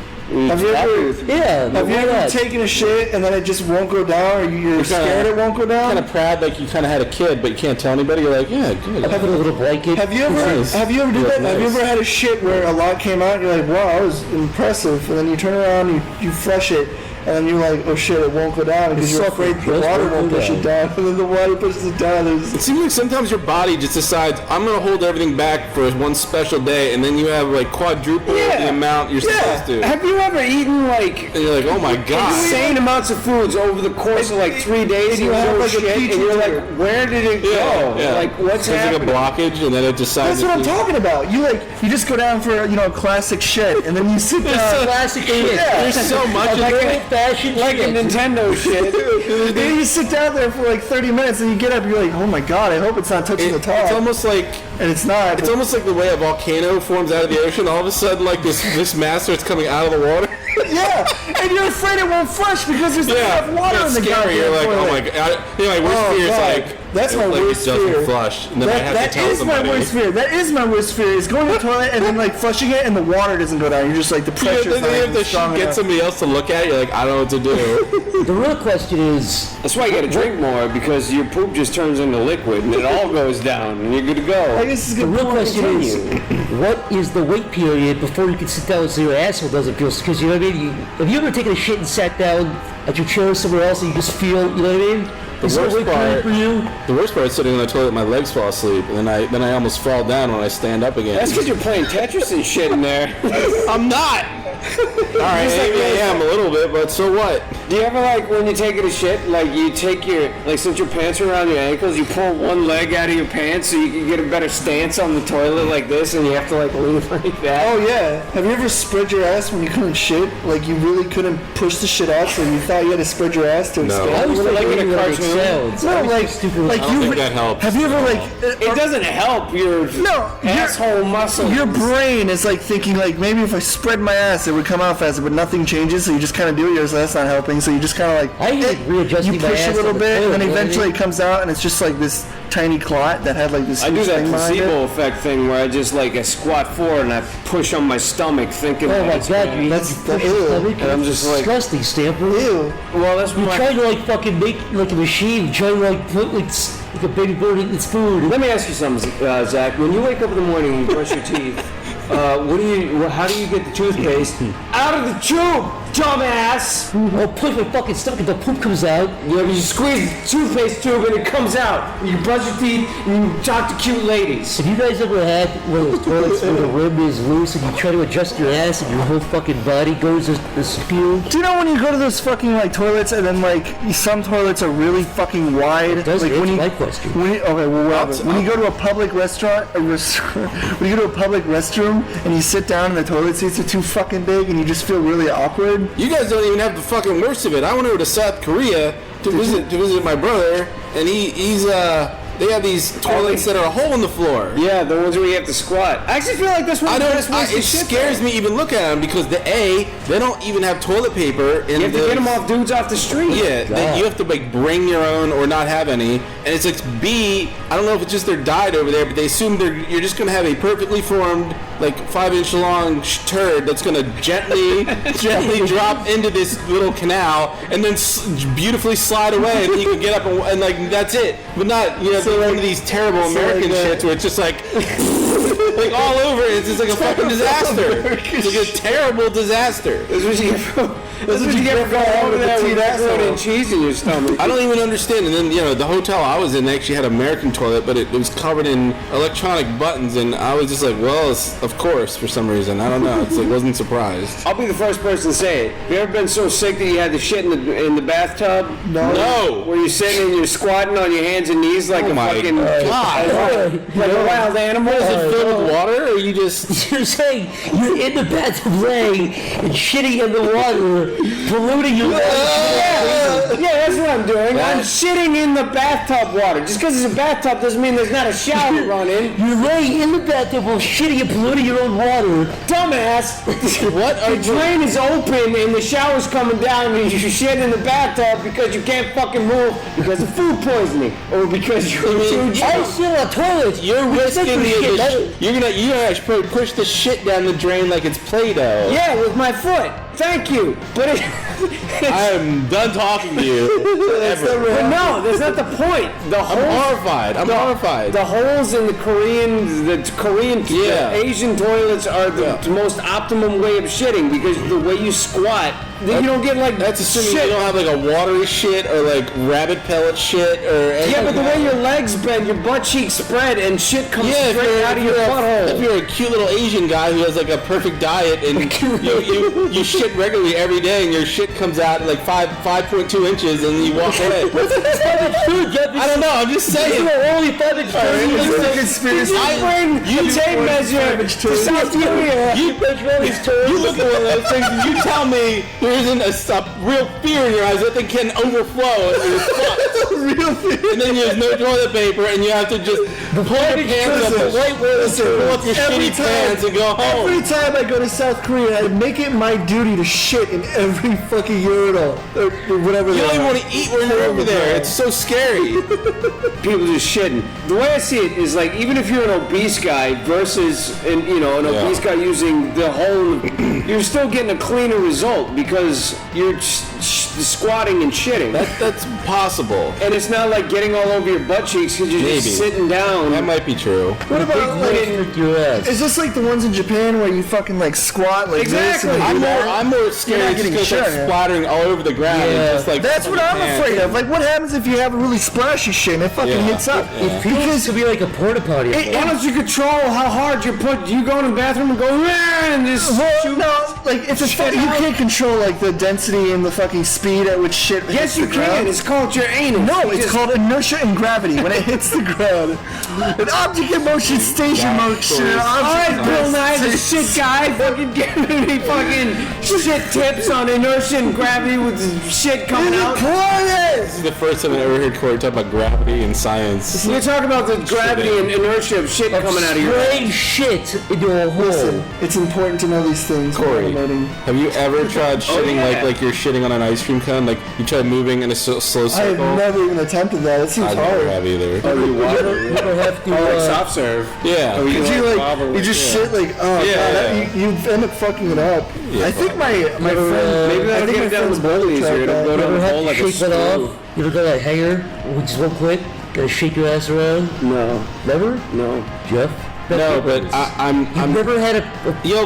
Speaker 1: Have you ever?
Speaker 3: Yeah,
Speaker 1: Have you
Speaker 3: why
Speaker 1: ever
Speaker 3: not?
Speaker 1: taken a shit and then it just won't go down, or you're scared it won't go down?
Speaker 2: Kind of proud, like you kind of had a kid, but you can't tell anybody. You're like, yeah, good.
Speaker 3: I have a little blanket.
Speaker 1: Have you ever?
Speaker 2: Nice.
Speaker 1: Have you ever did
Speaker 2: Yeah,
Speaker 1: that? Have you
Speaker 2: nice.
Speaker 1: ever had a shit where a lot came out? And you're like, wow, that was impressive, and then you turn around, you flush it, and then you're like, oh shit, it won't go down because
Speaker 3: It's
Speaker 1: you're
Speaker 3: so
Speaker 1: afraid the
Speaker 3: compressed,
Speaker 1: water
Speaker 3: won't
Speaker 1: won't
Speaker 3: go
Speaker 1: push it down, and then the water pushes it down.
Speaker 2: It seems like sometimes your body just decides, I'm going to hold everything back for one special day, and then you have like quadruple the amount you're supposed to.
Speaker 4: Have you ever eaten like
Speaker 2: And you're like, oh my god.
Speaker 4: insane amounts of foods over the course of like 3 days?
Speaker 1: And you
Speaker 4: and
Speaker 1: have,
Speaker 4: no
Speaker 1: like, a
Speaker 4: shit,
Speaker 1: Petri
Speaker 4: and you're like,
Speaker 1: dish.
Speaker 4: where did it go? Like, what's
Speaker 2: It's like
Speaker 4: happening?
Speaker 2: a blockage, and then it decides.
Speaker 1: That's what I'm talking about. You just go down for a classic shit, and then you sit down.
Speaker 3: Classic shit.
Speaker 1: Yeah.
Speaker 2: There's so much in
Speaker 3: Like
Speaker 2: there.
Speaker 3: old-fashioned
Speaker 4: Like a
Speaker 3: shit.
Speaker 4: Nintendo shit.
Speaker 1: Then you sit down there for like 30 minutes, and you get up, you're like, oh my god, I hope it's not touching the top.
Speaker 2: It's almost like
Speaker 1: and it's not.
Speaker 2: it's almost like the way a volcano forms out of the ocean. All of a sudden, like this mass starts coming out of the water.
Speaker 1: yeah, and you're afraid it won't flush because there's not enough water
Speaker 2: that's
Speaker 1: in the
Speaker 2: scary.
Speaker 1: goddamn
Speaker 2: You're like, oh
Speaker 1: toilet.
Speaker 2: my god. My worst
Speaker 1: Oh,
Speaker 2: fear is
Speaker 1: God.
Speaker 2: like
Speaker 1: That's my
Speaker 2: like
Speaker 1: worst
Speaker 2: it doesn't
Speaker 1: fear.
Speaker 2: flush, and then I have
Speaker 1: That
Speaker 2: to tell
Speaker 1: is
Speaker 2: somebody.
Speaker 1: my worst fear. That is my worst fear. Is going to the toilet and then like flushing it and the water doesn't go down. You're just like the
Speaker 2: Yeah,
Speaker 1: pressure's
Speaker 2: then
Speaker 1: not
Speaker 2: you have
Speaker 1: even
Speaker 2: to
Speaker 1: strong
Speaker 2: get
Speaker 1: enough.
Speaker 2: somebody else to look at. You're like, I don't know what to do.
Speaker 3: The real question is,
Speaker 4: That's why you gotta drink more, because your poop just turns into liquid and it all goes down and you're good to
Speaker 1: I
Speaker 4: go.
Speaker 1: guess it's a
Speaker 3: the
Speaker 1: good
Speaker 3: real
Speaker 1: point.
Speaker 3: question is, what is the wait period before you can sit down so your asshole doesn't feel? Because you know what I mean. Have you ever taken a shit and sat down at your chair somewhere else and you just feel, you know what I mean? Is there a
Speaker 2: worst
Speaker 3: wait period
Speaker 2: part-
Speaker 3: for you?
Speaker 2: The worst part is sitting on the toilet, my legs fall asleep, and then I almost fall down when I stand up again.
Speaker 4: That's because you're playing Tetris and shit in there.
Speaker 2: I'm not. All right, maybe I am a little bit, but so what?
Speaker 4: Do you ever like when you're taking a shit, like you take your, like since your pants are around your ankles, you pull one leg out of your pants so you can get a better stance on the toilet like this, and you have to like lean like that?
Speaker 1: Oh yeah. Have you ever spread your ass when you couldn't shit? Like you really couldn't push the shit out, so you thought you had to spread your ass to expand.
Speaker 3: I was
Speaker 1: Like,
Speaker 3: like
Speaker 4: in a
Speaker 3: in a
Speaker 4: cartoon.
Speaker 3: sounds.
Speaker 1: no, like
Speaker 2: I don't think that helps.
Speaker 1: Have you ever like?
Speaker 4: It doesn't help your asshole muscle.
Speaker 1: Your brain is like thinking like maybe if I spread my ass it would come out faster, but nothing changes, so you just kind of do it. You're like, that's not helping, so you just kind of like
Speaker 3: I hate readjusting
Speaker 1: you
Speaker 3: my
Speaker 1: push
Speaker 3: ass
Speaker 1: a little
Speaker 3: on the
Speaker 1: bit, and then
Speaker 3: toilet,
Speaker 1: eventually
Speaker 3: you
Speaker 1: it comes out, and it's just like this tiny clot that had like this.
Speaker 4: I do
Speaker 1: huge
Speaker 4: that
Speaker 1: thing behind it.
Speaker 4: placebo effect thing where I just like I squat forward and I push on my stomach thinking.
Speaker 3: Oh
Speaker 4: that
Speaker 3: my
Speaker 4: it's
Speaker 3: god,
Speaker 4: gonna-
Speaker 3: you
Speaker 1: That's
Speaker 3: push
Speaker 1: ew.
Speaker 3: your stomach.
Speaker 4: And I'm just like-
Speaker 3: disgusting, Stamper.
Speaker 1: Ew.
Speaker 4: Well, that's
Speaker 3: You're
Speaker 4: my.
Speaker 3: trying to like fucking make like a machine, trying to like put like, like a baby bird in its food.
Speaker 4: Let me ask you something, Zach. When you wake up in the morning and you brush your teeth, how do you get the toothpaste out of the tube, dumbass?
Speaker 3: I'll push my fucking stomach and the poop comes out.
Speaker 4: You squeeze the toothpaste tube and it comes out. You brush your teeth and you talk to cute ladies.
Speaker 3: Have you guys ever had one of those toilets where the rim is loose and you try to adjust your ass and your whole fucking body goes askew?
Speaker 1: Do you know when you go to those fucking like toilets and then like some toilets are really fucking wide?
Speaker 3: It does
Speaker 1: like
Speaker 3: answer my question.
Speaker 1: Okay, well, whatever. When you go to a public restaurant, when you go to a public restroom and you sit down and the toilet seats are too fucking big and you just feel really awkward.
Speaker 2: You guys don't even have the fucking worst of it. I went over to South Korea to visit my brother, and he's they have these toilets that are a hole in the floor.
Speaker 4: Yeah, the ones where you have to squat. I actually feel like that's one
Speaker 2: I
Speaker 4: of the
Speaker 2: don't.
Speaker 4: best ways to
Speaker 2: It
Speaker 4: shit.
Speaker 2: scares me even looking at them because they don't even have toilet paper.
Speaker 4: You have to get them off dudes off the street.
Speaker 2: Yeah, you have to like bring your own or not have any, and it's like B. I don't know if it's just their diet over there, but they assume you're just gonna have a perfectly formed like 5-inch long turd that's gonna gently drop into this little canal and then beautifully slide away, and then you can get up and like that's it. But not one of these terrible American shits where it's just like. like all over. It's just like a fucking disaster. It's like a terrible disaster.
Speaker 4: That's what you get from going over there with macaroni and cheese in your stomach.
Speaker 2: I don't even understand. And then, the hotel I was in actually had an American toilet, but it was covered in electronic buttons, and I was just like, well, of course, for some reason. I don't know. It's like, wasn't surprised.
Speaker 4: I'll be the first person to say it. Have you ever been so sick that you had to shit in the bathtub?
Speaker 2: No.
Speaker 4: Where you're sitting and you're squatting on your hands and knees like a fucking...
Speaker 2: God.
Speaker 4: Like a wild animal?
Speaker 2: Is it filled with water, or you just...
Speaker 3: You're saying you're in the bathtub laying and shitting in the water, polluting your
Speaker 4: Yeah, that's what I'm doing. I'm shitting in the bathtub water. Just because it's a bathtub doesn't mean there's not a shower running.
Speaker 3: You're laying in the bathtub while shitting and polluting your own water.
Speaker 4: Dumbass.
Speaker 2: What?
Speaker 4: The drain is open and the shower's coming down and you shit in the bathtub because you can't fucking move because of food poisoning or because you're too
Speaker 3: I
Speaker 4: drunk.
Speaker 3: sit on a toilet.
Speaker 2: You're risking
Speaker 3: shit.
Speaker 2: you're gonna actually push the shit down the drain like it's Play-Doh.
Speaker 4: Yeah, with my foot. Thank you. But
Speaker 2: I'm done talking to you.
Speaker 4: But no, that's not the point.
Speaker 2: I'm horrified. I'm horrified.
Speaker 4: The holes in the Korean,
Speaker 2: Yeah.
Speaker 4: the Asian toilets are the most optimum way of shitting because the way you squat, then you don't get like
Speaker 2: That's assuming
Speaker 4: shit.
Speaker 2: you don't have like a watery shit or like rabbit pellet shit or anything.
Speaker 4: Yeah, but the way your legs bend, your butt cheeks spread, and shit comes straight out of your
Speaker 2: If
Speaker 4: butthole.
Speaker 2: you're a cute little Asian guy who has like a perfect diet and you shit regularly every day and your shit comes out at like 5.2 inches and you walk away. I don't know. I'm just saying.
Speaker 3: Only 5 inch
Speaker 4: You tape measure to South Korea.
Speaker 2: You look at one of those things and you tell me there isn't a real fear in your eyes that they can overflow and you're fucked.
Speaker 1: Real thing.
Speaker 2: And then there's no toilet paper and you have to just pull your pants up, pull up your shitty pants and go home.
Speaker 1: Every time I go to South Korea, I make it my duty to shit in every fucking urinal or whatever.
Speaker 2: You don't even want to eat when you're over there. It's so scary.
Speaker 4: People just shitting. The way I see it is like even if you're an obese guy versus an obese guy using the whole, you're still getting a cleaner result because you're squatting and shitting.
Speaker 2: That's possible.
Speaker 4: And it's not like getting all over your butt cheeks because you're just sitting down.
Speaker 2: That might be true.
Speaker 1: What about like
Speaker 3: your ass.
Speaker 1: is this like the ones in Japan where you fucking like squat like
Speaker 4: Exactly.
Speaker 1: this? And
Speaker 2: I'm more scared
Speaker 1: getting
Speaker 2: just
Speaker 1: shit
Speaker 2: because
Speaker 1: on you.
Speaker 2: splattering all over the ground. And just like
Speaker 1: That's what I'm afraid of. Like, what happens if you have a really splashy shit and it fucking hits up?
Speaker 3: It feels to be like a porta potty.
Speaker 4: Why don't you control how hard you put? You go in the bathroom and go and just shoot.
Speaker 1: No, like it's a you can't control like the density and the fucking speed at which shit.
Speaker 4: Yes,
Speaker 1: hits
Speaker 4: you
Speaker 1: the
Speaker 4: can.
Speaker 1: ground.
Speaker 4: It's called your anus.
Speaker 1: No,
Speaker 4: You
Speaker 1: it's
Speaker 4: just-
Speaker 1: called inertia and gravity when it hits the ground. An object in motion, station motion. An
Speaker 4: All
Speaker 1: object
Speaker 4: right, Bill Nye, the shit guy, fucking giving me fucking shit tips on inertia and gravity with the shit coming out.
Speaker 2: This is the first time I ever heard Corey talk about gravity and science.
Speaker 4: You're talking about the gravity and inertia of shit coming out of your
Speaker 3: spraying shit into a hole.
Speaker 1: Listen, it's important to know these things.
Speaker 2: Corey,
Speaker 1: Automating.
Speaker 2: have you ever tried shitting like you're shitting on an ice cream cone? Like you tried moving in a slow
Speaker 1: I have
Speaker 2: circle?
Speaker 1: never even attempted that. It seems
Speaker 2: I never
Speaker 1: hard.
Speaker 2: have either.
Speaker 3: You don't have to.
Speaker 4: like soft serve.
Speaker 2: Yeah.
Speaker 1: Could you just shit like god, you end up fucking it up. I think my friend
Speaker 4: Maybe
Speaker 1: I
Speaker 4: that'll
Speaker 1: think
Speaker 4: get
Speaker 1: my
Speaker 4: it down
Speaker 1: friend's
Speaker 4: the bowl
Speaker 1: brother
Speaker 4: easier.
Speaker 1: tried
Speaker 4: It'll
Speaker 1: that.
Speaker 4: go
Speaker 3: You
Speaker 4: down
Speaker 3: ever
Speaker 4: the
Speaker 3: have
Speaker 4: hole
Speaker 3: to
Speaker 4: like a
Speaker 3: shake that
Speaker 4: screw.
Speaker 3: off? You ever got that hanger? With just one click? Gotta shake your ass around?
Speaker 4: No,
Speaker 3: Never?
Speaker 4: no.
Speaker 3: Jeff?
Speaker 2: No, but I'm
Speaker 3: Never had a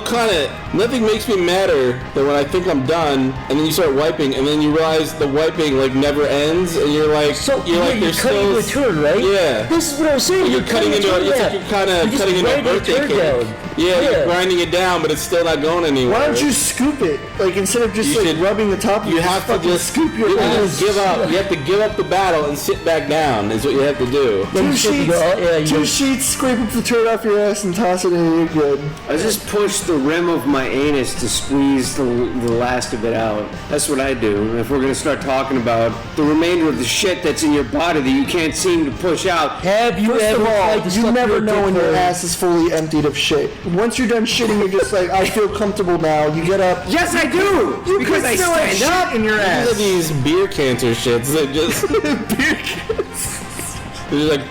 Speaker 2: kind of, nothing makes me madder than when I think I'm done, and then you start wiping, and then you realize the wiping, like, never ends, and you're like,
Speaker 3: you're
Speaker 2: there's
Speaker 3: cutting into a
Speaker 2: still...
Speaker 3: turn, right?
Speaker 2: Yeah.
Speaker 3: This is what I was saying.
Speaker 2: You're cutting into it, it's like you're kind of
Speaker 3: just
Speaker 2: cutting into a
Speaker 3: grinding a
Speaker 2: birthday
Speaker 3: turd
Speaker 2: cake.
Speaker 3: down.
Speaker 2: Yeah,
Speaker 3: Yeah.
Speaker 2: you're grinding it down, but it's still not going anywhere.
Speaker 1: Why don't you scoop it? Like instead of just
Speaker 2: You
Speaker 1: like
Speaker 2: should-
Speaker 1: rubbing the top,
Speaker 2: You have to
Speaker 1: fucking
Speaker 2: just
Speaker 1: scoop your
Speaker 2: you have to
Speaker 1: ass.
Speaker 2: give up. You have to give up the battle and sit back down. Is what you have to do.
Speaker 3: Then
Speaker 1: Two
Speaker 3: you shake
Speaker 1: sheets,
Speaker 3: it off, yeah, you
Speaker 1: two
Speaker 3: just-
Speaker 1: sheets, scrape up the turd off your ass and toss it in and you're good.
Speaker 4: I just push the rim of my anus to squeeze the last of it out. That's what I do. If we're gonna start talking about the remainder of the shit that's in your body that you can't seem to push out,
Speaker 3: Have you
Speaker 1: First
Speaker 3: ever
Speaker 1: of all,
Speaker 3: tried to
Speaker 1: you
Speaker 3: suck
Speaker 1: never
Speaker 3: your
Speaker 1: know
Speaker 3: dick
Speaker 1: when your
Speaker 3: hole?
Speaker 1: ass is fully emptied of shit. Once you're done shitting, you're just like, I feel comfortable now. You get up.
Speaker 4: yes, I do. Because I
Speaker 1: still have
Speaker 4: stand up.
Speaker 1: shit in your
Speaker 2: These are
Speaker 1: ass.
Speaker 2: these beer cancer shits that just they're like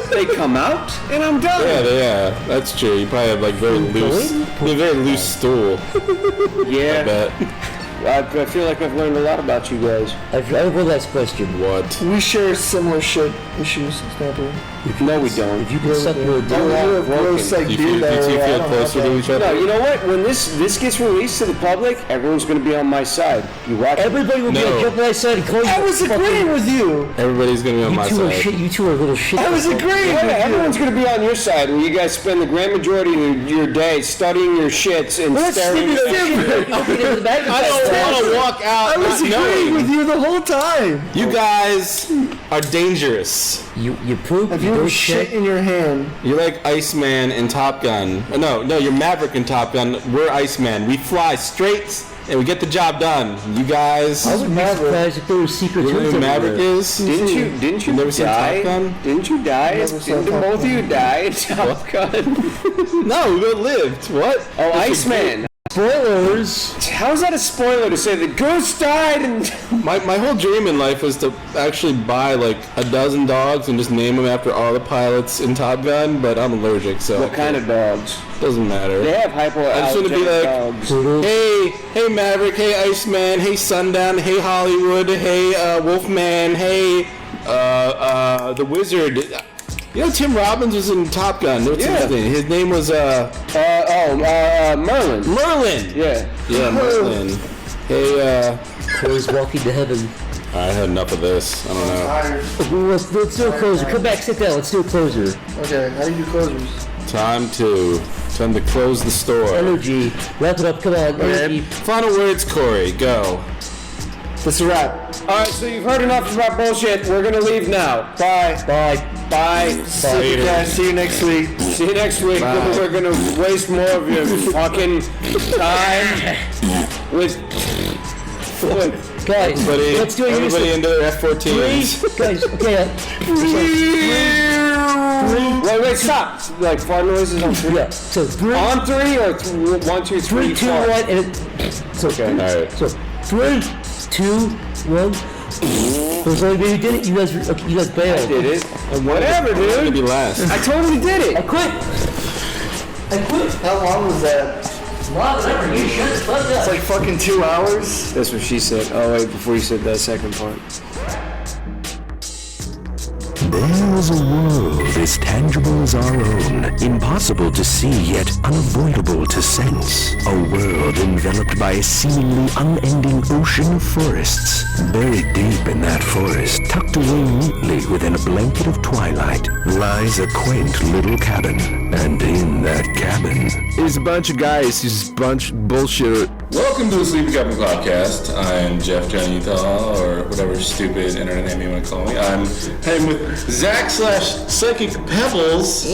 Speaker 4: They come out, and I'm done.
Speaker 2: yeah, that's true. You probably have like very loose stool. I
Speaker 4: Yeah.
Speaker 2: bet.
Speaker 4: I feel like I've learned a lot about you guys.
Speaker 3: I have one last question.
Speaker 2: What?
Speaker 1: We share similar shit issues, Snapper.
Speaker 4: No, we don't.
Speaker 3: If you can suck your dick,
Speaker 1: You're a gross, like,
Speaker 2: Do you
Speaker 1: dude that
Speaker 2: two
Speaker 1: I
Speaker 2: feel
Speaker 1: don't
Speaker 2: closer
Speaker 1: have
Speaker 2: to
Speaker 1: that.
Speaker 2: each other?
Speaker 4: No, you know what? When this gets released to the public, everyone's going to be on my side. You watch it.
Speaker 3: everybody will be
Speaker 2: No.
Speaker 3: like, jump on my side and call you.
Speaker 1: I was agreeing with you.
Speaker 2: Everybody's gonna be on
Speaker 3: You
Speaker 2: my
Speaker 3: two are
Speaker 2: side.
Speaker 3: shit. You two are little shit.
Speaker 1: I was agreeing
Speaker 4: Yeah,
Speaker 1: with you.
Speaker 4: everyone's going to be on your side when you guys spend the grand majority of your day studying your shits and staring at
Speaker 2: I don't want to walk out
Speaker 1: I was
Speaker 2: not
Speaker 1: agreeing
Speaker 2: knowing.
Speaker 1: with you the whole time.
Speaker 2: You guys are dangerous.
Speaker 3: You poop.
Speaker 1: If
Speaker 3: You
Speaker 1: you
Speaker 3: don't
Speaker 1: have shit in your hand,
Speaker 2: You're like Iceman in Top Gun. No, you're Maverick in Top Gun. We're Iceman. We fly straight and we get the job done. You guys.
Speaker 3: I wouldn't be surprised if there were secret
Speaker 2: You know
Speaker 3: turns
Speaker 2: who Maverick
Speaker 3: everywhere.
Speaker 2: is?
Speaker 4: Didn't you
Speaker 2: never seen
Speaker 4: die?
Speaker 2: Top Gun?
Speaker 4: Didn't you die?
Speaker 1: Never saw
Speaker 4: Didn't
Speaker 1: Top
Speaker 4: both of
Speaker 1: Gun.
Speaker 4: you die in Top Gun?
Speaker 2: No, we both lived. What?
Speaker 4: Oh, Iceman.
Speaker 3: Spoilers.
Speaker 4: How's that a spoiler to say the ghost died and...
Speaker 2: My whole dream in life was to actually buy like a dozen dogs and just name them after all the pilots in Top Gun, but I'm allergic, so
Speaker 4: What kind of dogs?
Speaker 2: doesn't matter.
Speaker 4: They have hypoallergenic
Speaker 2: I just want to be like,
Speaker 4: dogs.
Speaker 2: hey Maverick, hey Iceman, hey Sundown, hey Hollywood, hey Wolfman, hey the Wizard. You know Tim Robbins was in Top Gun. What's his name? His name was
Speaker 4: Merlin.
Speaker 2: Merlin.
Speaker 4: Yeah.
Speaker 2: Yeah, Merlin. Hey
Speaker 3: Corey's walking to heaven.
Speaker 2: I had enough of this. I don't know.
Speaker 1: tired.
Speaker 3: Let's do a closer. Come back, sit down. Let's do a closer.
Speaker 1: Okay, how do you do closers?
Speaker 2: Time to close the store.
Speaker 3: Energy. Wrap it up. Come on. Energy.
Speaker 2: Final words, Corey. Go.
Speaker 1: That's a wrap.
Speaker 4: Alright, so you've heard enough about bullshit. We're gonna leave now.
Speaker 1: Bye.
Speaker 3: Bye.
Speaker 4: Bye.
Speaker 1: See you guys. See you next week.
Speaker 4: See you next week. We're gonna waste more of your fucking time with
Speaker 3: Guys,
Speaker 2: Everybody,
Speaker 3: let's do it.
Speaker 2: everybody into their F-14s.
Speaker 3: Guys, okay.
Speaker 4: Wait, stop. Like fart noises on three.
Speaker 3: Yeah. So three,
Speaker 4: On three or 1, 2, 3,
Speaker 3: three, two,
Speaker 4: 4?
Speaker 3: one, and it's okay.
Speaker 2: All right.
Speaker 3: So 3, 2, 1. There's only baby did it. You guys bailed.
Speaker 4: Did it? Whatever,
Speaker 2: It's gonna
Speaker 4: dude.
Speaker 2: be last.
Speaker 4: I totally did
Speaker 3: I
Speaker 4: it.
Speaker 3: quit.
Speaker 1: How long was that?
Speaker 3: Wow, whatever. You shut the fuck
Speaker 1: It's
Speaker 3: up.
Speaker 1: like fucking 2 hours.
Speaker 4: That's what she said. Oh, wait, before you said that second part.
Speaker 5: There is a world as tangible as our own, impossible to see yet unavoidable to sense. A world enveloped by a seemingly unending ocean of forests. Buried deep in that forest, tucked away neatly within a blanket of twilight, lies a quaint little cabin. And in that cabin
Speaker 6: It's a bunch of guys, it's a bunch of bullshit.
Speaker 2: Welcome to the Sleepy Cabin Podcast. I'm Jeff Janita, or whatever stupid internet name you want to call me. I'm with Zach / Psychic Pebbles.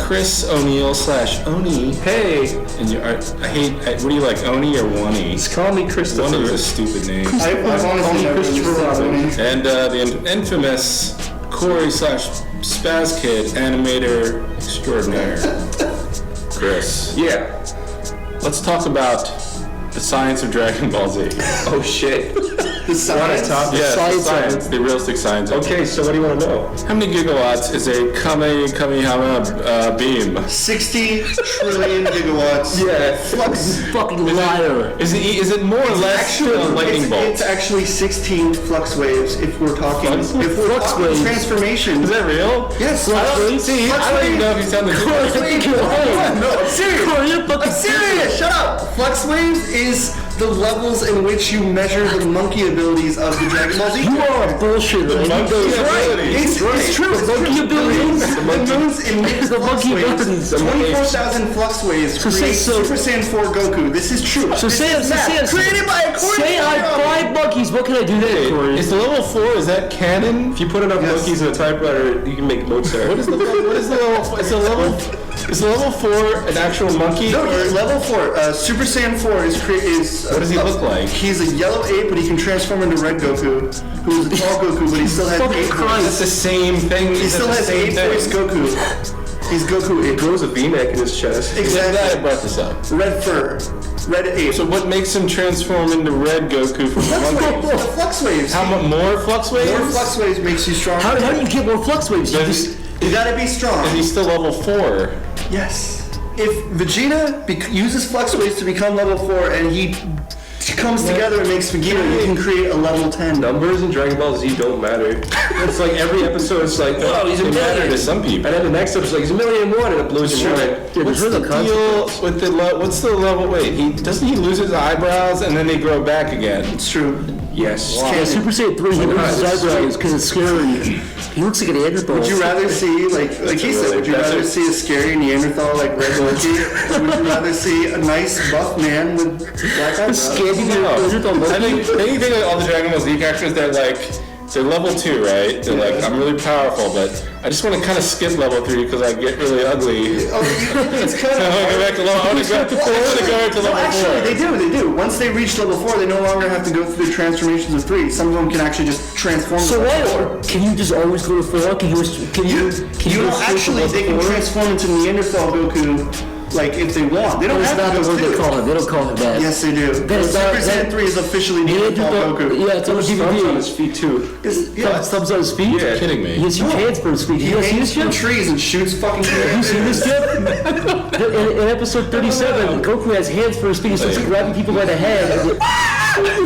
Speaker 2: Chris O'Neill / Oni. Hey. And what do you like, Oni or Wani?
Speaker 6: Just call me Christopher.
Speaker 2: Wani is a stupid name.
Speaker 1: I've honestly never understood that.
Speaker 2: And the infamous Corey / Spaz Kid animator extraordinaire. Chris.
Speaker 6: Yeah.
Speaker 2: Let's talk about the science of Dragon Ball Z.
Speaker 6: Oh shit.
Speaker 1: The science.
Speaker 2: Yes,
Speaker 1: science of it.
Speaker 2: science, the realistic science. of it.
Speaker 6: Okay, so what do you want to know?
Speaker 2: How many gigawatts is a Kamehameha beam?
Speaker 1: 60 trillion gigawatts.
Speaker 6: Yeah.
Speaker 1: Flux.
Speaker 3: Fucking liar.
Speaker 2: Is it more or less than a lightning bolt?
Speaker 1: It's actually 16 flux waves if we're talking.
Speaker 2: Flux?
Speaker 1: If we're
Speaker 3: Flux
Speaker 1: talking
Speaker 3: waves.
Speaker 1: transformation.
Speaker 2: Is that real?
Speaker 1: Yes.
Speaker 2: I don't even know if he's telling the truth.
Speaker 1: No, I'm serious. I'm serious. Shut up. Flux waves is the levels in which you measure the monkey abilities of the Dragon Ball Z.
Speaker 3: You are a bullshit.
Speaker 2: The monkey abilities.
Speaker 1: It's true.
Speaker 3: The monkey abilities.
Speaker 1: The moons emit
Speaker 3: The
Speaker 1: flux
Speaker 3: monkey
Speaker 1: waves.
Speaker 3: abilities.
Speaker 1: 24,000 flux waves create Super Saiyan 4 Goku. This is true.
Speaker 3: So say
Speaker 1: created by a
Speaker 3: say I have 5 monkeys. What can I do there, Corey?
Speaker 2: Is the level 4, is that canon?
Speaker 6: If you put enough
Speaker 1: Yes.
Speaker 6: monkeys in a typewriter, you can make Mozart.
Speaker 2: What is the level 4? Is the level 4 an actual monkey?
Speaker 1: No, level 4. Super Saiyan 4 is
Speaker 2: What does he look like?
Speaker 1: He's a yellow ape, but he can transform into Red Goku, who's a tall Goku, but he still has
Speaker 3: Fucking
Speaker 1: ape
Speaker 3: Christ.
Speaker 2: It's the
Speaker 1: voice.
Speaker 2: same thing.
Speaker 1: He still has ape voice Goku. He's Goku ape.
Speaker 6: Grows a V-neck in his chest.
Speaker 2: I
Speaker 1: Exactly.
Speaker 2: brought this up.
Speaker 1: Red fur. Red ape.
Speaker 2: So what makes him transform into Red Goku from
Speaker 1: flux
Speaker 2: monkey?
Speaker 1: waves. The flux waves.
Speaker 2: How much more flux waves?
Speaker 1: More flux waves makes you stronger.
Speaker 3: How do you get more flux waves? You just
Speaker 1: You gotta be strong.
Speaker 2: Is he still level 4?
Speaker 1: Yes. if Vegeta uses Flex Waves to become level 4 and he comes together and makes Vegeta, he can create a level 10.
Speaker 6: Numbers in Dragon Ball Z don't matter. It's like every episode, it's like, oh, he's a million
Speaker 2: to some people.
Speaker 6: And then the next episode, he's a million and one, and it blows your mind.
Speaker 2: What's the deal with what's the level? Wait, doesn't he lose his eyebrows and then they grow back again?
Speaker 1: It's true.
Speaker 6: Yes.
Speaker 3: Yeah, Super Saiyan 3, he loses his eyebrows because it's scary. He looks like a Neanderthal.
Speaker 1: Would you rather see, like he said, would you rather see a scary Neanderthal like Red Loki, or would you rather see a nice buff man with black eyebrows?
Speaker 2: I think like all the Dragon Ball Z characters, they're level 2, right? They're like, I'm really powerful, but I just want to kind of skip level 3 because I get really ugly.
Speaker 1: Oh, it's kind of.
Speaker 2: I want to go back to level. I want to go to level 4.
Speaker 1: Actually, they do. Once they reach level 4, they no longer have to go through the transformations of 3. Some of them can actually just transform.
Speaker 3: So
Speaker 1: to
Speaker 3: why?
Speaker 1: level 4.
Speaker 3: Can you just always go to 4? Can you
Speaker 1: Actually, they can transform into Neanderthal Goku. Like if they want, they don't
Speaker 3: That's
Speaker 1: have
Speaker 3: not
Speaker 1: to
Speaker 3: the word they call him. They don't call him that.
Speaker 1: Yes, they do. Super Saiyan 3 is officially Neanderthal Goku.
Speaker 3: Yeah, it's on the
Speaker 6: Thumbs on
Speaker 3: DVD.
Speaker 6: his feet, too.
Speaker 3: Thumbs on his feet?
Speaker 6: Yeah.
Speaker 2: You're kidding me.
Speaker 3: He has huge hands for his feet.
Speaker 1: He
Speaker 3: You guys see
Speaker 1: hangs
Speaker 3: this
Speaker 1: from
Speaker 3: shit?
Speaker 1: trees and shoots fucking.
Speaker 3: Have you seen this shit? In episode 37, Goku has hands for his feet. He starts grabbing people by the head.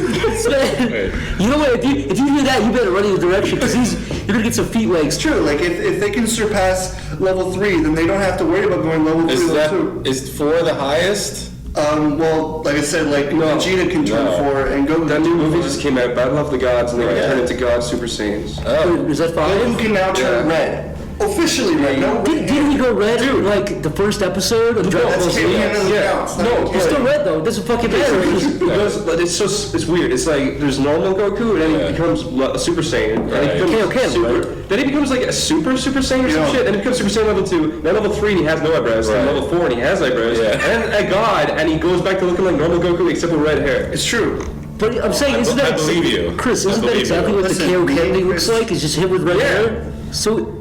Speaker 3: You know what? If you hear that, you better run in the direction because you're gonna get some feet legs.
Speaker 1: It's true. Like if they can surpass level 3, then they don't have to worry about going level 3, level 2.
Speaker 2: Is 4 the highest?
Speaker 1: Well, like I said, like Vegeta can turn 4 and Goku.
Speaker 6: That new movie just came out, Battle of the Gods, and they can turn into God Super Saiyans.
Speaker 2: Oh.
Speaker 3: Is that
Speaker 1: Goku
Speaker 3: 5?
Speaker 1: can now turn red. Officially red. No,
Speaker 3: Didn't he go red in like the first episode of Dragon Ball
Speaker 1: that's
Speaker 3: Z?
Speaker 1: canon doesn't count. It's not
Speaker 3: No,
Speaker 1: canon.
Speaker 3: he's still red though. It doesn't fucking matter.
Speaker 6: But it's weird. It's like there's normal Goku, and then he becomes a Super Saiyan. And he becomes
Speaker 3: Okay,
Speaker 6: then he becomes like a Super Saiyan or some shit. Then he becomes Super Saiyan level 2. Then level 3, and he has no eyebrows. Then level 4, and he has eyebrows.
Speaker 2: Yeah.
Speaker 6: And then a God, and he goes back to looking like normal Goku except with red hair.
Speaker 1: It's true.
Speaker 3: But I'm saying, isn't
Speaker 2: I
Speaker 3: that
Speaker 2: believe you.
Speaker 3: Chris?
Speaker 2: I
Speaker 3: Isn't that
Speaker 2: believe
Speaker 3: exactly
Speaker 2: you.
Speaker 3: what the
Speaker 1: Listen,
Speaker 3: KO
Speaker 1: me
Speaker 3: Kennedy
Speaker 1: and
Speaker 3: looks
Speaker 1: Chris-
Speaker 3: like? It's just him with red hair. So.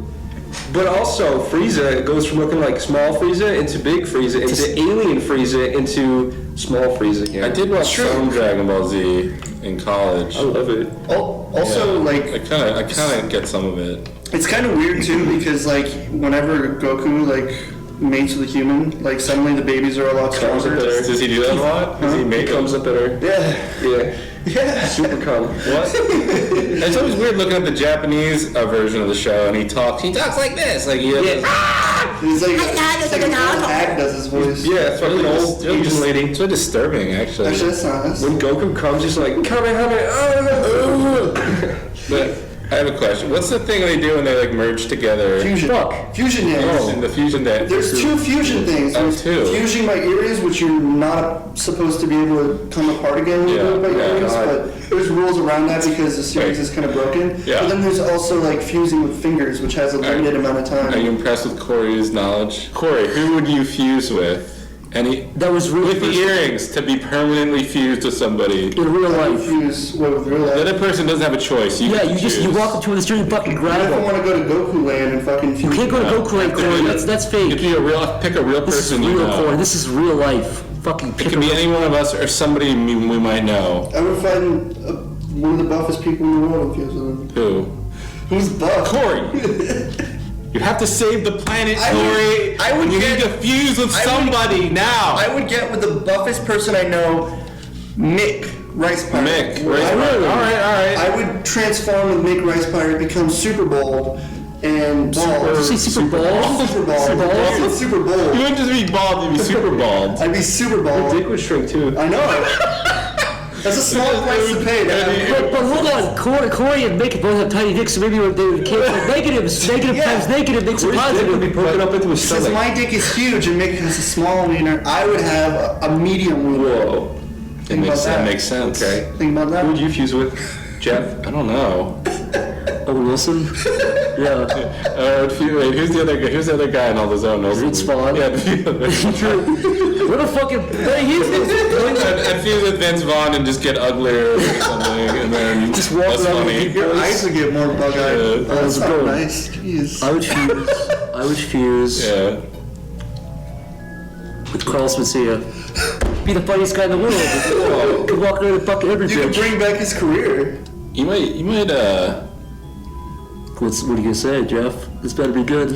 Speaker 6: But also, Frieza goes from looking like small Frieza into big Frieza into alien Frieza into small Frieza again.
Speaker 2: I did watch some Dragon Ball Z in college.
Speaker 6: I love it.
Speaker 1: Also, like
Speaker 2: I kind of get some of it.
Speaker 1: it's kind of weird too because like whenever Goku like mates with a human, like suddenly the babies are a lot stronger.
Speaker 2: Does he do that a lot? Does he make
Speaker 6: Comes up better.
Speaker 1: Yeah.
Speaker 6: Super cum.
Speaker 2: What? It's always weird looking at the Japanese version of the show, and he talks like this, like he has
Speaker 1: He's like an old hag does his voice.
Speaker 6: Yeah, it's fucking old Asian lady.
Speaker 2: It's really disturbing, actually.
Speaker 1: Actually, that's not.
Speaker 6: When Goku comes, he's like,
Speaker 2: But I have a question. What's the thing they do when they like merge together?
Speaker 1: Fusion. Fusion dance.
Speaker 2: In the fusion dance.
Speaker 1: There's 2 fusion things. There's fusing by areas, which you're not supposed to be able to come apart again by areas, but there's rules around that because the series is kind of broken.
Speaker 2: Yeah.
Speaker 1: But then there's also like fusing with fingers, which has a limited amount of time.
Speaker 2: Are you impressed with Corey's knowledge? Corey, who would you fuse with?
Speaker 3: That was really
Speaker 2: with the earrings to be permanently fused to somebody.
Speaker 3: in real life.
Speaker 1: Fuse with real
Speaker 2: The
Speaker 1: life.
Speaker 2: other person doesn't have a choice. You
Speaker 3: Yeah, you walk up to the street and fucking grab
Speaker 1: I don't
Speaker 3: him.
Speaker 1: want to go to Goku Land and fucking fuse.
Speaker 3: You can't go to Goku Land, Corey. That's
Speaker 2: You
Speaker 3: fake.
Speaker 2: pick a real
Speaker 3: This is
Speaker 2: person you
Speaker 3: real,
Speaker 2: know.
Speaker 3: Corey. This is real life. Fucking
Speaker 2: It
Speaker 3: pick
Speaker 2: can
Speaker 3: a
Speaker 2: be any one of us or somebody we might know.
Speaker 1: I would find one of the buffest people in the world and fuse with him.
Speaker 2: Who?
Speaker 1: Who's buff?
Speaker 2: Corey. You have to save the planet,
Speaker 1: I would-
Speaker 2: Corey.
Speaker 1: I would
Speaker 2: You
Speaker 1: get-
Speaker 2: need to fuse with
Speaker 1: I would-
Speaker 2: somebody now.
Speaker 1: I would get with the buffest person I know, Mick Rice Pirate.
Speaker 2: Mick.
Speaker 1: All
Speaker 2: Alright.
Speaker 1: I would transform with Mick Rice Pirate, become super bold and bald.
Speaker 3: Did you say super bald?
Speaker 1: Super bald.
Speaker 3: Super bald?
Speaker 1: I said super
Speaker 2: You
Speaker 1: bold.
Speaker 2: wouldn't just be bald, you'd be super bald.
Speaker 1: I'd be super bald.
Speaker 6: Dick would shrink too.
Speaker 1: I know. That's a small price to pay.
Speaker 3: But hold on, Corey and Mick both have tiny dicks, so maybe they would cancel negatives. Negative times negative makes a positive.
Speaker 6: Would be poking up into his
Speaker 1: Since
Speaker 6: stomach.
Speaker 1: my dick is huge and Mick has a small wiener, I would have a medium wiener.
Speaker 6: Whoa.
Speaker 1: Think about
Speaker 2: That
Speaker 1: that.
Speaker 2: makes sense.
Speaker 6: Okay.
Speaker 1: Think about
Speaker 6: Who would
Speaker 1: that.
Speaker 6: you fuse with, Jeff?
Speaker 2: I don't know.
Speaker 3: Owen Wilson? Yeah.
Speaker 2: Wait, who's the other guy? Who's the other guy in all the zone?
Speaker 3: Vince Vaughn.
Speaker 2: Yeah,
Speaker 3: What a fucking.
Speaker 2: I'd fuse with Vince Vaughn and just get uglier or something, and then
Speaker 3: Just walk
Speaker 2: that's
Speaker 3: around
Speaker 2: funny.
Speaker 3: with
Speaker 1: Your eyes would get more bug-eyed.
Speaker 2: Yeah.
Speaker 1: Oh, that's not
Speaker 3: Bro.
Speaker 1: nice. Jeez.
Speaker 3: I would fuse
Speaker 2: Yeah.
Speaker 3: with Carlos Mencia. Be the funniest guy in the world. Could walk around and fucking every
Speaker 1: You could
Speaker 3: bitch.
Speaker 1: bring back his career.
Speaker 2: You might
Speaker 3: What are you gonna say, Jeff? This better be good.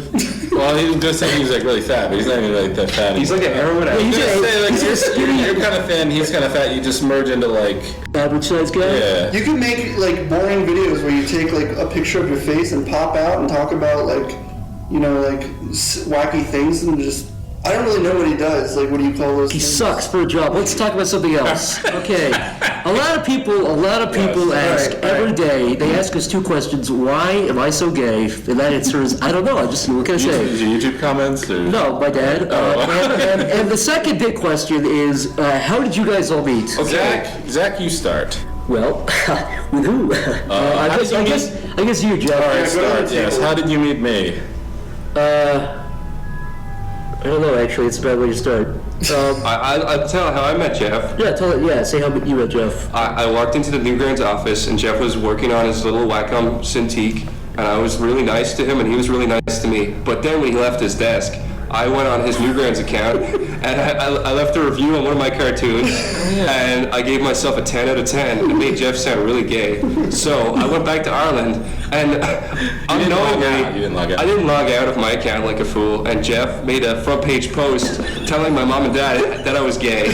Speaker 2: well, Well, he was just saying he was like really fat, but he's not even like that fat.
Speaker 6: He's like a heroin addict.
Speaker 2: He's just say like you're kind of thin, he's kind of fat. You just merge into like
Speaker 3: average size guy.
Speaker 2: yeah.
Speaker 1: You can make like boring videos where you take like a picture of your face and pop out and talk about like, like wacky things and just. I don't really know what he does. Like, what do you call those?
Speaker 3: He
Speaker 1: things?
Speaker 3: sucks for a job. Let's talk about something else. Okay. A lot of people ask every day, they ask us two questions. Why am I so gay? And that answer is, I don't know. What can I say?
Speaker 2: YouTube comments? Or?
Speaker 3: No, my dad. And the second big question is, how did you guys all meet?
Speaker 2: Okay. Zach, you start.
Speaker 3: Well, with who? I guess you, Jeff.
Speaker 2: All right, start. Yes. How did you meet me?
Speaker 3: I don't know, actually. It's a bad way to start.
Speaker 6: I'll tell how I met Jeff.
Speaker 3: Yeah, say how you met Jeff.
Speaker 6: I walked into the Newgrounds office, and Jeff was working on his little Wacom Cintiq, and I was really nice to him, and he was really nice to me. But then when he left his desk, I went on his Newgrounds account, and I left a review on one of my cartoons, and I gave myself a 10 out of 10. It made Jeff sound really gay. So I went back to Ireland, and unknowingly, I didn't log out of my account like a fool, and Jeff made a front page post telling my mom and dad that I was gay.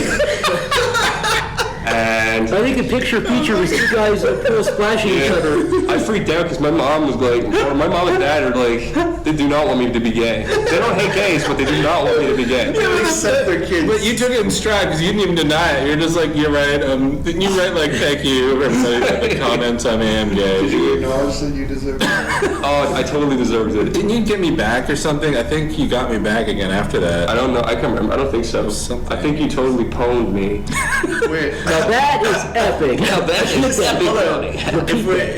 Speaker 6: And
Speaker 3: I think the picture feature was two guys splashing each other.
Speaker 6: I freaked out because my mom and dad are like, they do not want me to be gay. They don't hate gays, but they do not want me to be gay.
Speaker 1: Accept their kids.
Speaker 2: But you took it in stride because you didn't even deny it. You're just like, you're right. Didn't you write like, thank you, everybody that the comments, I am gay.
Speaker 1: Did you acknowledge that you deserved it?
Speaker 6: Oh, I totally deserved it.
Speaker 2: Didn't you get me back or something? I think you got me back again after that.
Speaker 6: I don't know. I can't remember. I don't think so. I think you totally pwned me.
Speaker 1: Wait.
Speaker 3: Now that is epic.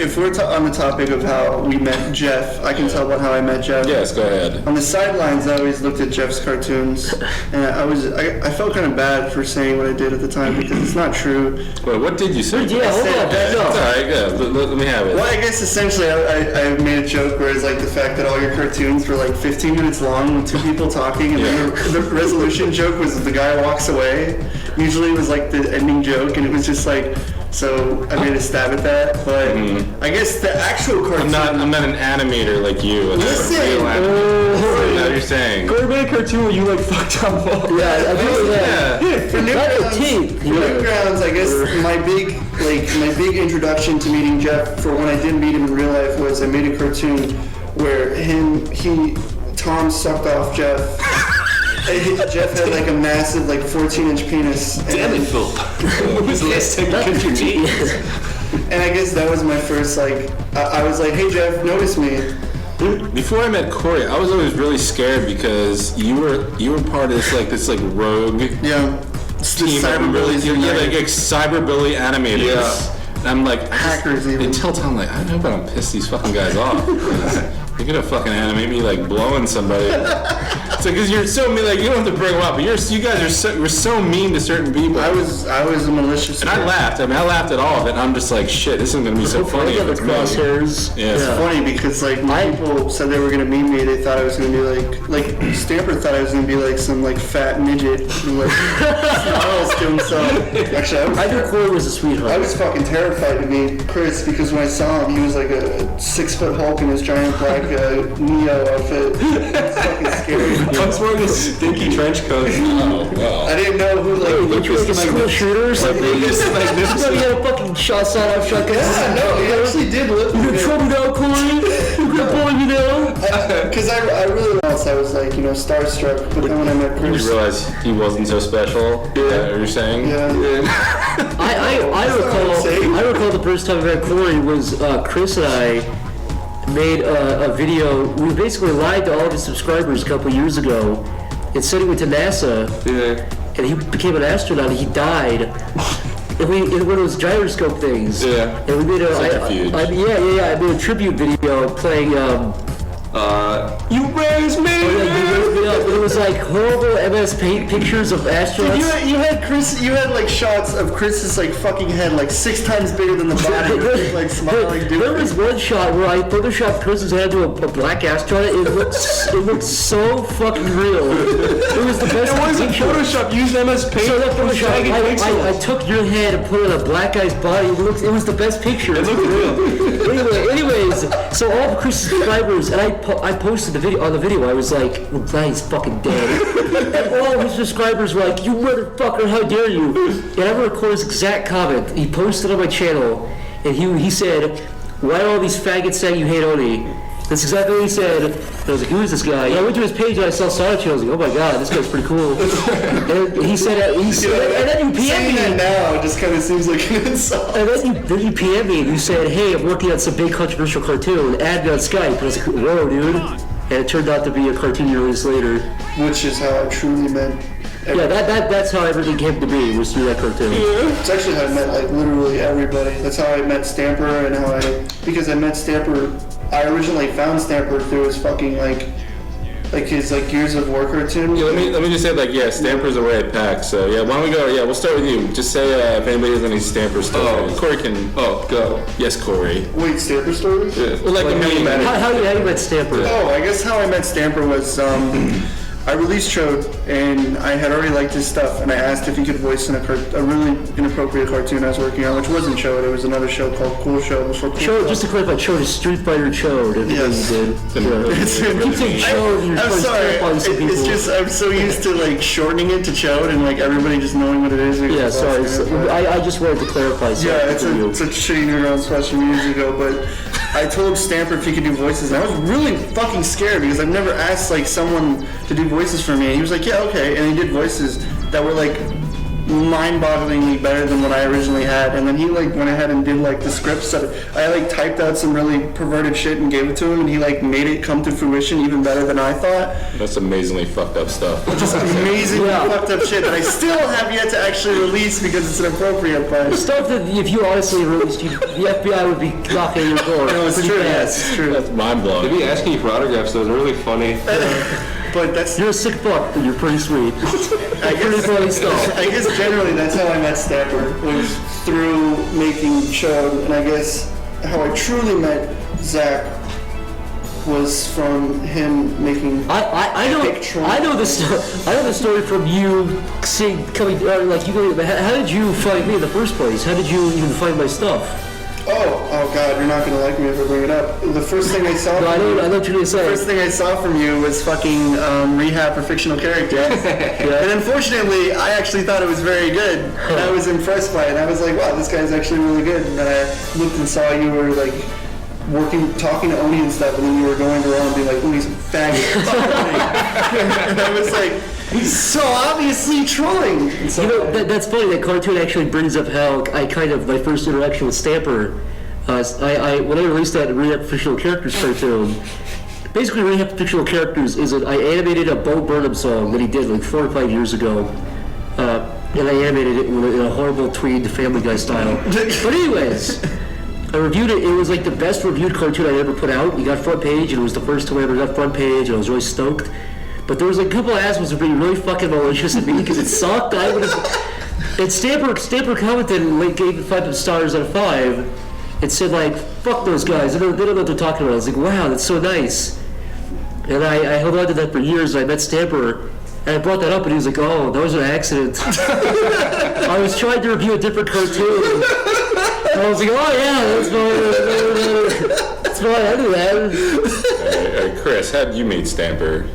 Speaker 1: If we're on the topic of how we met Jeff, I can tell about how I met Jeff.
Speaker 2: Yes, go ahead.
Speaker 1: On the sidelines, I always looked at Jeff's cartoons, and I felt kind of bad for saying what I did at the time because it's not true.
Speaker 2: Wait, what did you say?
Speaker 3: Yeah, hold on.
Speaker 2: It's all right, good. Let me have it.
Speaker 1: Well, I guess essentially I made a joke where it's like the fact that all your cartoons were like 15 minutes long with two people talking, and then the resolution joke was the guy walks away. Usually it was like the ending joke, and it was just like, so I made a stab at that, but I guess the actual cartoon...
Speaker 2: I'm not an animator like you.
Speaker 1: Listen!
Speaker 2: That's what you're saying.
Speaker 6: Go to make a cartoon where you like fucked up.
Speaker 3: Yeah, I do that.
Speaker 1: For Newgrounds, I guess my big introduction to meeting Jeff for when I did meet him in real life was I made a cartoon where Tom sucked off Jeff. Jeff had like a massive 14-inch penis.
Speaker 6: Damn it, Phil.
Speaker 1: And I guess that was my first I was like, hey Jeff, notice me.
Speaker 2: Before I met Corey, I was always really scared because you were part of this rogue team
Speaker 1: cyberbullies.
Speaker 2: Like cyberbully animators.
Speaker 1: Yeah.
Speaker 2: And I'm like,
Speaker 1: hackers even.
Speaker 2: They tell Tom like, I hope I don't piss these fucking guys off. You're gonna fucking animate me like blowing somebody. It's like, cause you're so mean, like you don't have to bring them up, but you guys are so mean to certain people.
Speaker 1: I was a malicious.
Speaker 2: And I laughed. I laughed at all of it. And I'm just like, shit, this isn't gonna be so funny.
Speaker 3: The crosshairs.
Speaker 2: Yeah.
Speaker 1: It's funny because when people said they were gonna meet me, they thought I was gonna be like Stamper thought I was gonna be like some fat midget who snarls to himself. Actually,
Speaker 3: I knew Corey was a sweetheart.
Speaker 1: I was fucking terrified to meet Chris because when I saw him, he was like a 6-foot Hulk in his giant black Neo outfit. It's fucking scary.
Speaker 6: I was wearing a stinky trench coat.
Speaker 2: Oh, wow.
Speaker 1: I didn't know who
Speaker 3: Did you like a school shooter or something? You had a fucking shotgun.
Speaker 1: Yeah, no, he actually did look.
Speaker 3: You gonna trouble me now, Corey? You gonna bully me now?
Speaker 1: Because I really once I was starstruck, but then when I met Chris,
Speaker 2: You realize he wasn't so special. Yeah, what you're saying.
Speaker 1: yeah.
Speaker 3: I recall the first time I met Corey was Chris and I made a video. We basically lied to all of his subscribers a couple years ago and said he went to NASA and he became an astronaut and he died. And one of those gyroscope things.
Speaker 6: Yeah.
Speaker 3: And we made
Speaker 2: Centrifuge.
Speaker 3: I made a tribute video playing
Speaker 6: You raised me!
Speaker 3: You raised me up. And it was like horrible MS Paint pictures of astronauts.
Speaker 1: Dude, you had Chris. You had like shots of Chris's like fucking head like 6 times bigger than the body, like smiling.
Speaker 3: There was one shot where I photoshopped Chris's head to a black astronaut. It looked so fucking real. It was the best.
Speaker 6: It wasn't Photoshop. Used MS Paint.
Speaker 3: So that Photoshop, I took your head and put it on a black guy's body. It was the best picture.
Speaker 6: It looked real.
Speaker 3: Anyways, so all of Chris's subscribers, and I posted the video on the video. I was like, I'm glad he's fucking dead. And all of his subscribers were like, you motherfucker, how dare you? And I recorded his exact comment. He posted on my channel, and he said, why are all these faggots saying you hate Oni? That's exactly what he said. And I was like, who is this guy? And I went to his page and I saw Sonic Channel. I was like, oh my god, this guy's pretty cool. And he said, and then you PM me.
Speaker 1: Saying that now just kind of seems like an insult.
Speaker 3: And then you PM me and you said, hey, I'm working on some big controversial cartoon. Add me on Skype. And I was like, whoa, dude. And it turned out to be a cartoon you released later.
Speaker 1: Which is how I truly met.
Speaker 3: Yeah, that's how everything came to be, was through that cartoon.
Speaker 1: Yeah. It's actually how I met like literally everybody. That's how I met Stamper and because I met Stamper. I originally found Stamper through his fucking like his like Gears of War cartoon.
Speaker 2: Yeah, let me just say Stamper's away at PAX. So yeah, why don't we go? Yeah, we'll start with you. Just say if anybody has any Stamper stories. Corey can. Go. Yes, Corey.
Speaker 1: Wait, Stamper stories?
Speaker 2: Yeah. Well, like how you met
Speaker 3: how you met Stamper?
Speaker 1: Oh, I guess how I met Stamper was I released Chode, and I had already liked his stuff, and I asked if he could voice in a really inappropriate cartoon I was working on, which wasn't Chode. It was another show called Cool Show before Cool
Speaker 3: Chode,
Speaker 1: Show.
Speaker 3: just to clarify, Chode is Street Fighter Chode.
Speaker 1: Yes.
Speaker 3: You keep saying Chode, and you're
Speaker 1: I'm sorry. It's just I'm so used to like shortening it to Chode, and like everybody just knowing what it is.
Speaker 3: Yeah, sorry. I just wanted to clarify.
Speaker 1: Yeah, it's a shitty neurons question years ago, but I told Stamper if he could do voices, and I was really fucking scared because I've never asked like someone to do voices for me. And he was like, yeah, okay, and he did voices that were like mind-bogglingly better than what I originally had. And then he like went ahead and did like the scripts. I like typed out some really perverted shit and gave it to him, and he like made it come to fruition even better than I thought.
Speaker 2: That's amazingly fucked up stuff.
Speaker 1: Just amazingly fucked up shit that I still have yet to actually release because it's inappropriate. But
Speaker 3: stuff that if you honestly released, the FBI would be knocking at your door.
Speaker 1: No, it's true. Yes, it's true.
Speaker 2: That's mind blowing.
Speaker 6: They'd be asking you for autographs, though. They're really funny.
Speaker 1: But that's
Speaker 3: you're a sick fuck, but you're pretty sweet. Pretty funny stuff.
Speaker 1: I guess generally that's how I met Stamper, was through making Chode, and I guess how I truly met Zach was from him making.
Speaker 3: I know the story from you seeing coming like you. How did you find me in the first place? How did you even find my stuff?
Speaker 1: Oh God, you're not gonna like me if I bring it up. The first thing I saw
Speaker 3: I know what you're gonna say.
Speaker 1: The first thing I saw from you was fucking Rehab for Fictional Characters. And unfortunately, I actually thought it was very good. And I was impressed by it. And I was like, wow, this guy's actually really good. And then I looked and saw you were like talking to Oni and stuff, and then you were going around being like, Oni's a faggot. And I was like, he's so obviously trolling. So,
Speaker 3: that's funny. That cartoon actually brings up how my first interaction with Stamper. When I released that Rehab Fictional Characters cartoon, basically Rehab Fictional Characters is I animated a Bo Burnham song that he did like 4 or 5 years ago, and I animated it in a horrible tweed Family Guy style. But anyways, I reviewed it. It was like the best reviewed cartoon I ever put out. He got front page, and it was the first time I ever got front page, and I was really stoked. But there was like a couple of assholes were being really fucking malicious at me because it sucked. And Stamper commented and gave it 5 stars out of 5. It said like, fuck those guys, they don't know what they're talking about. I was like, wow, that's so nice. And I held on to that for years. I met Stamper, and I brought that up, and he was like, oh, that was an accident. I was trying to review a different cartoon. And I was like, oh yeah, that's fine, I'll do that.
Speaker 2: Chris, how did you meet Stamper?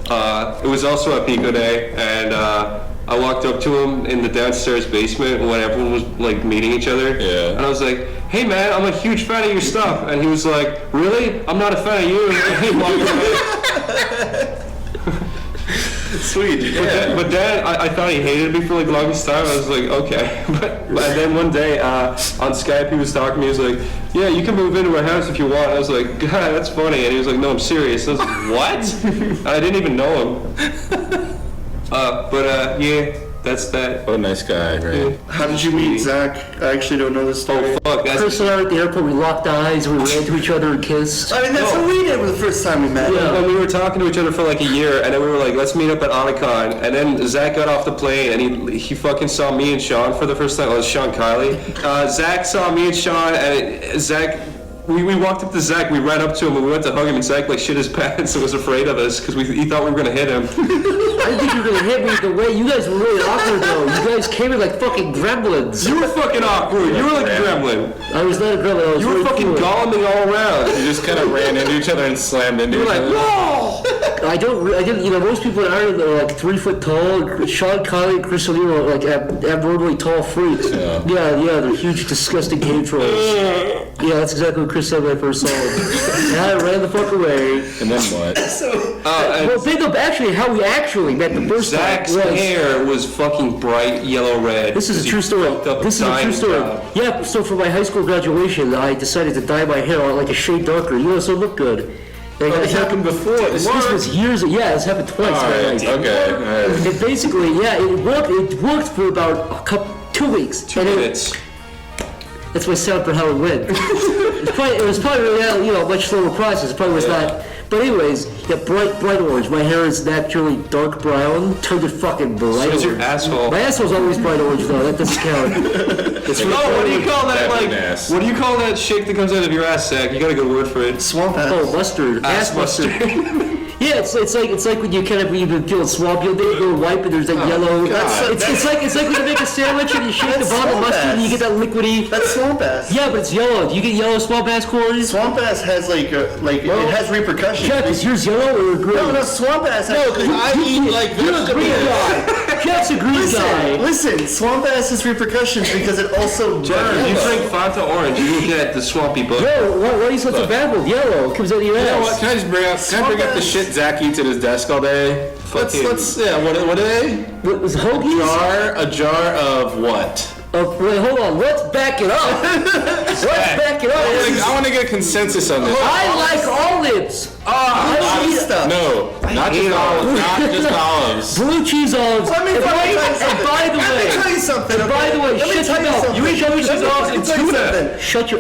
Speaker 6: It was also at Pico Day, and I walked up to him in the downstairs basement when everyone was like meeting each other.
Speaker 2: Yeah.
Speaker 6: And I was like, hey man, I'm a huge fan of your stuff. And he was like, really? I'm not a fan of you. And he walked away.
Speaker 1: Sweet.
Speaker 6: Yeah. But then I thought he hated me for like the longest time. I was like, okay. And then one day on Skype he was talking to me. He was like, yeah, you can move into my house if you want. I was like, God, that's funny. And he was like, no, I'm serious. I was like, what? I didn't even know him. Yeah, That's that.
Speaker 2: What a nice guy, right?
Speaker 1: How did you meet Zach? I actually don't know this story.
Speaker 6: Oh, fuck.
Speaker 3: Chris and I were at the airport, we locked eyes, we ran to each other and kissed.
Speaker 1: I mean, that's what we did the first time we met.
Speaker 3: Yeah.
Speaker 6: When we were talking to each other for like a year, and then we were like, let's meet up at Onicon. And then Zach got off the plane, and he fucking saw me and Sean for the first time. Well, it was Sean Kiley. Zach saw me and Sean, and Zach... We walked up to Zach, we ran up to him, and we went to hug him, and Zach like shit his pants and was afraid of us because he thought we were gonna hit him.
Speaker 3: I didn't think you were gonna hit me the way you guys were really awkward though. You guys came in like fucking gremlins.
Speaker 6: You were fucking awkward. You were like a gremlin.
Speaker 3: I was not a gremlin. I was
Speaker 6: You were
Speaker 3: very
Speaker 6: fucking
Speaker 3: cool.
Speaker 6: goleming all around.
Speaker 2: You just kind of ran into each other and slammed into
Speaker 6: You were
Speaker 2: each
Speaker 6: like,
Speaker 2: other.
Speaker 6: whoa!
Speaker 3: I didn't, you know, most people in Ireland are like 3 foot tall. Sean Kiley and Chris O'Neill are like abnormally tall freaks.
Speaker 2: Yeah.
Speaker 3: Yeah, they're huge, disgusting cave trolls. Yeah, that's exactly what Chris said when I first saw him. And I ran the fuck away.
Speaker 2: And then what?
Speaker 3: Well, think of actually how we actually met the first
Speaker 6: Zach's
Speaker 3: time was...
Speaker 6: hair was fucking bright yellow red.
Speaker 3: This is a true story. This is a true story. Yeah, so for my high school graduation, I decided to dye my hair like a shade darker, you know, so it looked good. And
Speaker 2: This happened before.
Speaker 3: This was years. Yeah, this happened twice.
Speaker 2: Alright, okay. Alright.
Speaker 3: It basically, yeah, it worked. It worked for about 2 weeks.
Speaker 6: 2
Speaker 3: And
Speaker 6: minutes.
Speaker 3: That's my sound for how it went. It was probably really, you know, a much slower process. It probably was not. But anyways, yeah, bright orange. My hair is naturally dark brown. Turned it fucking bright
Speaker 6: So is your
Speaker 3: orange.
Speaker 6: asshole.
Speaker 3: My asshole's always bright orange though. That doesn't count. It's
Speaker 6: Oh, what do you call that?
Speaker 2: Back
Speaker 6: Like,
Speaker 2: in ass.
Speaker 6: what do you call that shake that comes out of your ass sack? You got a good word for it.
Speaker 1: Swamp ass.
Speaker 3: Oh, mustard. Ass mustard. Yeah, it's like when you kind of you've been feeling swampy, you go to wipe and there's that yellow. It's like when you make a sandwich and you shake the bottom of mustard and you get that liquidy.
Speaker 1: That's swamp ass.
Speaker 3: Yeah, but it's yellow. Do you get yellow swamp ass corn?
Speaker 1: Swamp ass has it has repercussions.
Speaker 3: Jeff, is yours yellow or green?
Speaker 1: No, swamp ass.
Speaker 2: No, because I eat like
Speaker 3: You're a green guy. Jeff's a green guy.
Speaker 1: Listen, swamp ass has repercussions because it also
Speaker 6: If
Speaker 1: burns.
Speaker 6: you drink Fanta orange, you will get the swampy bug.
Speaker 3: Yo, why are you so babbled? Yellow it comes out of your
Speaker 2: You know what?
Speaker 3: ass.
Speaker 2: Can I just bring up the shit Zach eats at his desk all day? What are they?
Speaker 3: What was hoagies?
Speaker 2: A jar of what?
Speaker 3: Wait, hold on. Let's back it up. Let's back it up.
Speaker 2: I want to get a consensus on this.
Speaker 3: I like olives.
Speaker 2: Not just olives. Not just olives.
Speaker 3: Blue cheese olives.
Speaker 1: Let me
Speaker 3: And
Speaker 1: tell you
Speaker 3: by
Speaker 1: something.
Speaker 3: the
Speaker 1: Let me
Speaker 3: way,
Speaker 1: tell you something.
Speaker 3: by the way,
Speaker 1: Let me
Speaker 3: shut
Speaker 1: tell
Speaker 3: your
Speaker 1: you
Speaker 3: mouth.
Speaker 1: something.
Speaker 3: You eat blue cheese olives
Speaker 1: Let
Speaker 3: and
Speaker 1: me tell you
Speaker 3: tuna.
Speaker 1: something.
Speaker 3: Shut your.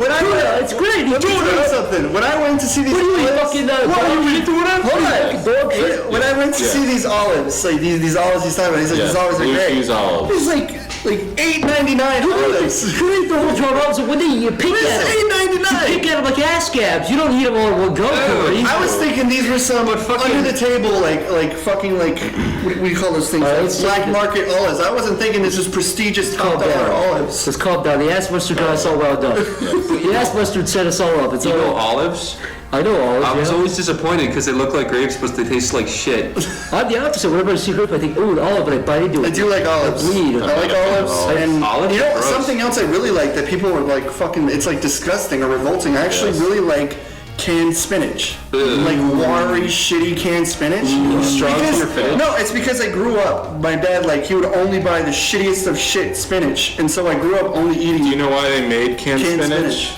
Speaker 1: When I
Speaker 3: Tuna,
Speaker 1: went-
Speaker 3: it's great.
Speaker 1: Let me tell you something. When I went to see these
Speaker 3: What are you
Speaker 1: olives,
Speaker 3: fucking?
Speaker 1: What are you eating tuna? Hold on.
Speaker 3: Dog shit.
Speaker 1: When I went to see these olives, like these olives he's talking about, he's like, these olives are
Speaker 2: Blue
Speaker 1: great.
Speaker 2: cheese olives.
Speaker 1: It's like $8.99 olives.
Speaker 3: You eat the whole jar of olives, and when you pick
Speaker 1: It's
Speaker 3: at them, you
Speaker 1: $8.99.
Speaker 3: pick at them like ass scabs. You don't eat them all in one go, Corey.
Speaker 1: I was thinking these were some under the table, what do you call those things?
Speaker 3: it's
Speaker 1: Black
Speaker 3: like-
Speaker 1: market olives. I wasn't thinking this was prestigious top
Speaker 3: Calm
Speaker 1: dollar
Speaker 3: down.
Speaker 1: olives.
Speaker 3: Let's calm down. The ass mustard got us all wound up. The ass mustard set us all up. It's
Speaker 6: You know
Speaker 3: all.
Speaker 6: olives?
Speaker 3: I know olives.
Speaker 6: I was
Speaker 3: yeah.
Speaker 6: always disappointed because they look like grapes, but they taste like shit.
Speaker 3: I'm the opposite. Whenever I see grape, I think, ooh, an olive, but I bite into it.
Speaker 1: I do like olives.
Speaker 3: Bleed.
Speaker 1: I like olives. And
Speaker 6: Olives
Speaker 1: you know
Speaker 6: are gross.
Speaker 1: something else I really like that people were like fucking. It's like disgusting or revolting. I actually really like canned spinach. Like watery, shitty canned spinach.
Speaker 6: Strong to your face.
Speaker 1: No, it's because I grew up. My dad he would only buy the shittiest of shit spinach, and so I grew up only eating
Speaker 2: Do you know why they made canned
Speaker 1: canned
Speaker 2: spinach?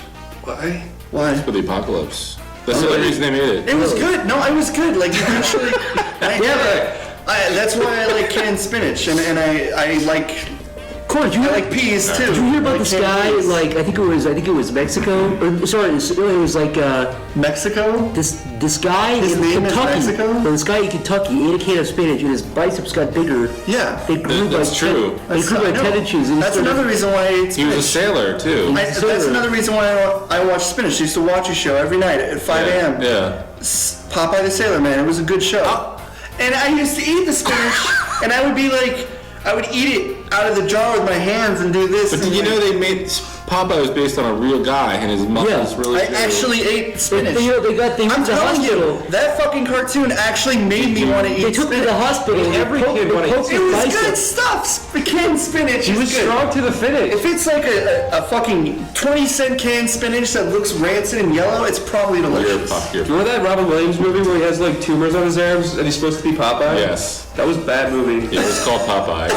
Speaker 1: Why? Why?
Speaker 2: For the apocalypse. That's the only reason they made it.
Speaker 1: It was good. No, it was good. Like eventually, that's why I like canned spinach, and I like.
Speaker 3: Corey, did you
Speaker 1: I like peas too.
Speaker 3: Did you hear about
Speaker 1: Like
Speaker 3: this
Speaker 1: canned
Speaker 3: guy?
Speaker 1: peas.
Speaker 3: Like I think it was Mexico. Or, sorry, it was like
Speaker 1: Mexico?
Speaker 3: this guy
Speaker 1: His
Speaker 3: in
Speaker 1: name is
Speaker 3: Kentucky.
Speaker 1: Mexico?
Speaker 3: No, this guy in Kentucky ate a can of spinach and his biceps got bigger.
Speaker 1: Yeah.
Speaker 3: They grew
Speaker 2: That's
Speaker 3: by
Speaker 2: true.
Speaker 3: 10, they grew by 10 inches. And he
Speaker 1: That's
Speaker 3: started-
Speaker 1: another reason why I ate
Speaker 2: He was a
Speaker 1: spinach.
Speaker 2: sailor too.
Speaker 1: That's another reason why I watch spinach. I used to watch a show every night at 5 a.m.
Speaker 2: Yeah.
Speaker 1: Popeye the Sailor Man. It was a good show. And I used to eat the spinach, and I would be like, I would eat it out of the jar with my hands and do this.
Speaker 2: But
Speaker 1: and
Speaker 2: did you know they made Popeye was based on a real guy and his muscles
Speaker 3: Yeah.
Speaker 2: really?
Speaker 1: I actually ate spinach.
Speaker 3: They went
Speaker 1: I'm
Speaker 3: to the
Speaker 1: telling
Speaker 3: hospital.
Speaker 1: you, that fucking cartoon actually made me want to eat
Speaker 3: They took me to
Speaker 1: spinach.
Speaker 3: the hospital. and
Speaker 6: Every
Speaker 3: they poked-
Speaker 6: kid
Speaker 3: they
Speaker 6: wanna eat
Speaker 3: poked
Speaker 1: It
Speaker 3: his
Speaker 1: was
Speaker 3: bicep.
Speaker 1: good stuff. The canned spinach
Speaker 6: He
Speaker 1: is
Speaker 6: was
Speaker 1: good.
Speaker 6: strong to the finish.
Speaker 1: If it's like a fucking 20-cent canned spinach that looks rancid and yellow, it's probably delicious.
Speaker 6: Remember that Robin Williams movie where he has like tumors on his arms and he's supposed to be Popeye?
Speaker 2: Yes.
Speaker 6: That was a bad movie.
Speaker 2: Yeah, it was called Popeye.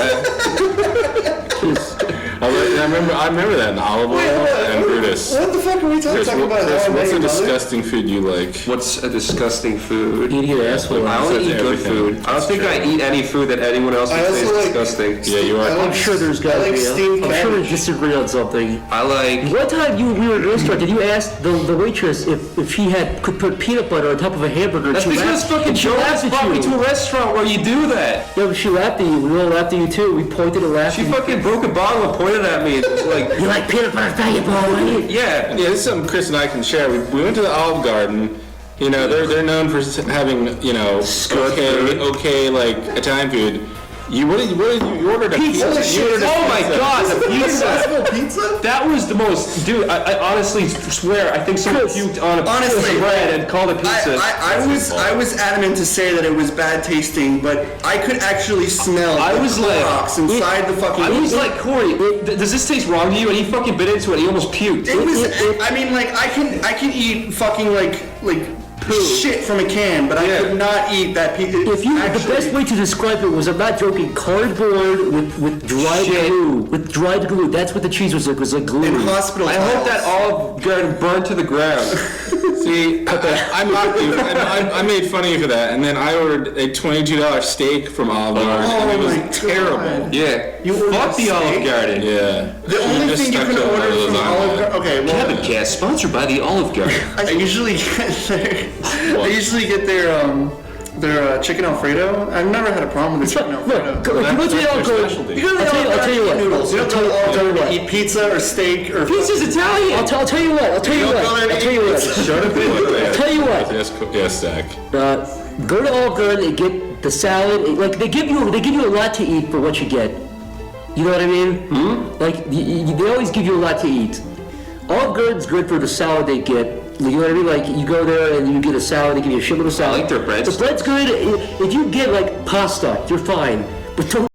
Speaker 2: I remember that in Olive Oil and Brutus.
Speaker 1: What the fuck are we talking about?
Speaker 2: Chris, what's a disgusting food you like?
Speaker 6: What's a disgusting food?
Speaker 3: Eating an asshole.
Speaker 6: I only eat good food. I don't think I eat any food that anyone else would say is disgusting.
Speaker 2: Yeah, you are.
Speaker 3: I'm sure there's got to be. I'm sure we disagree on something.
Speaker 6: I like.
Speaker 3: One time we were at a restaurant, did you ask the waitress if she could put peanut butter on top of a hamburger?
Speaker 6: That's because fucking Joe brought me to a restaurant where you do that.
Speaker 3: Yeah, but she laughed at you. We all laughed at you too. We pointed and laughed.
Speaker 6: She fucking broke a bottle and pointed at me. It's like,
Speaker 3: you like peanut butter valuable, right?
Speaker 6: Yeah.
Speaker 2: Yeah, this is something Chris and I can share. We went to the Olive Garden. You know, they're known for having, you know, okay, like Italian food. You ordered a pizza.
Speaker 6: Oh my god, the pizza!
Speaker 1: Pizza?
Speaker 6: That was the most, dude. I honestly swear, I think someone puked on a piece of bread and called it pizza.
Speaker 1: I was adamant to say that it was bad tasting, but I could actually smell Clorox inside the fucking.
Speaker 6: I was like, Corey, does this taste wrong to you? And he fucking bit into it. He almost puked.
Speaker 1: It was. I mean, like I can eat fucking like shit from a can, but I could not eat that pizza.
Speaker 3: The best way to describe it was, I'm not joking, cardboard with dried glue. With dried glue. That's what the cheese was like. It was like glue.
Speaker 1: In hospital.
Speaker 6: I hope that Olive Garden burned to the ground.
Speaker 2: See, I mocked you. I made fun of you for that, and then I ordered a $22 steak from Olive Garden, and it was terrible.
Speaker 6: Yeah.
Speaker 1: You
Speaker 6: fuck the Olive Garden.
Speaker 2: Yeah.
Speaker 1: The only thing you can order from Olive Garden. Okay, well.
Speaker 6: Cabin Cast, sponsored by the Olive Garden.
Speaker 1: I usually get their chicken Alfredo. I've never had a problem with the chicken Alfredo.
Speaker 3: Look, go to the Olive Garden. I'll tell you what.
Speaker 1: Noodles. You don't tell Olive Garden to eat pizza or steak or.
Speaker 6: Pizza's Italian.
Speaker 3: I'll tell you what. I'll tell you what.
Speaker 2: Shut up.
Speaker 3: I'll tell you what.
Speaker 2: Yes, Zach.
Speaker 3: Go to Olive Garden and get the salad. Like they give you a lot to eat for what you get. You know what I mean? Mm-hmm. Like they always give you a lot to eat. Olive Garden's good for the salad they get. You know what I mean? Like you go there and you get a salad. They give you a shitload of salad.
Speaker 6: I like their breads.
Speaker 3: The bread's good. If you get like pasta, you're fine. But don't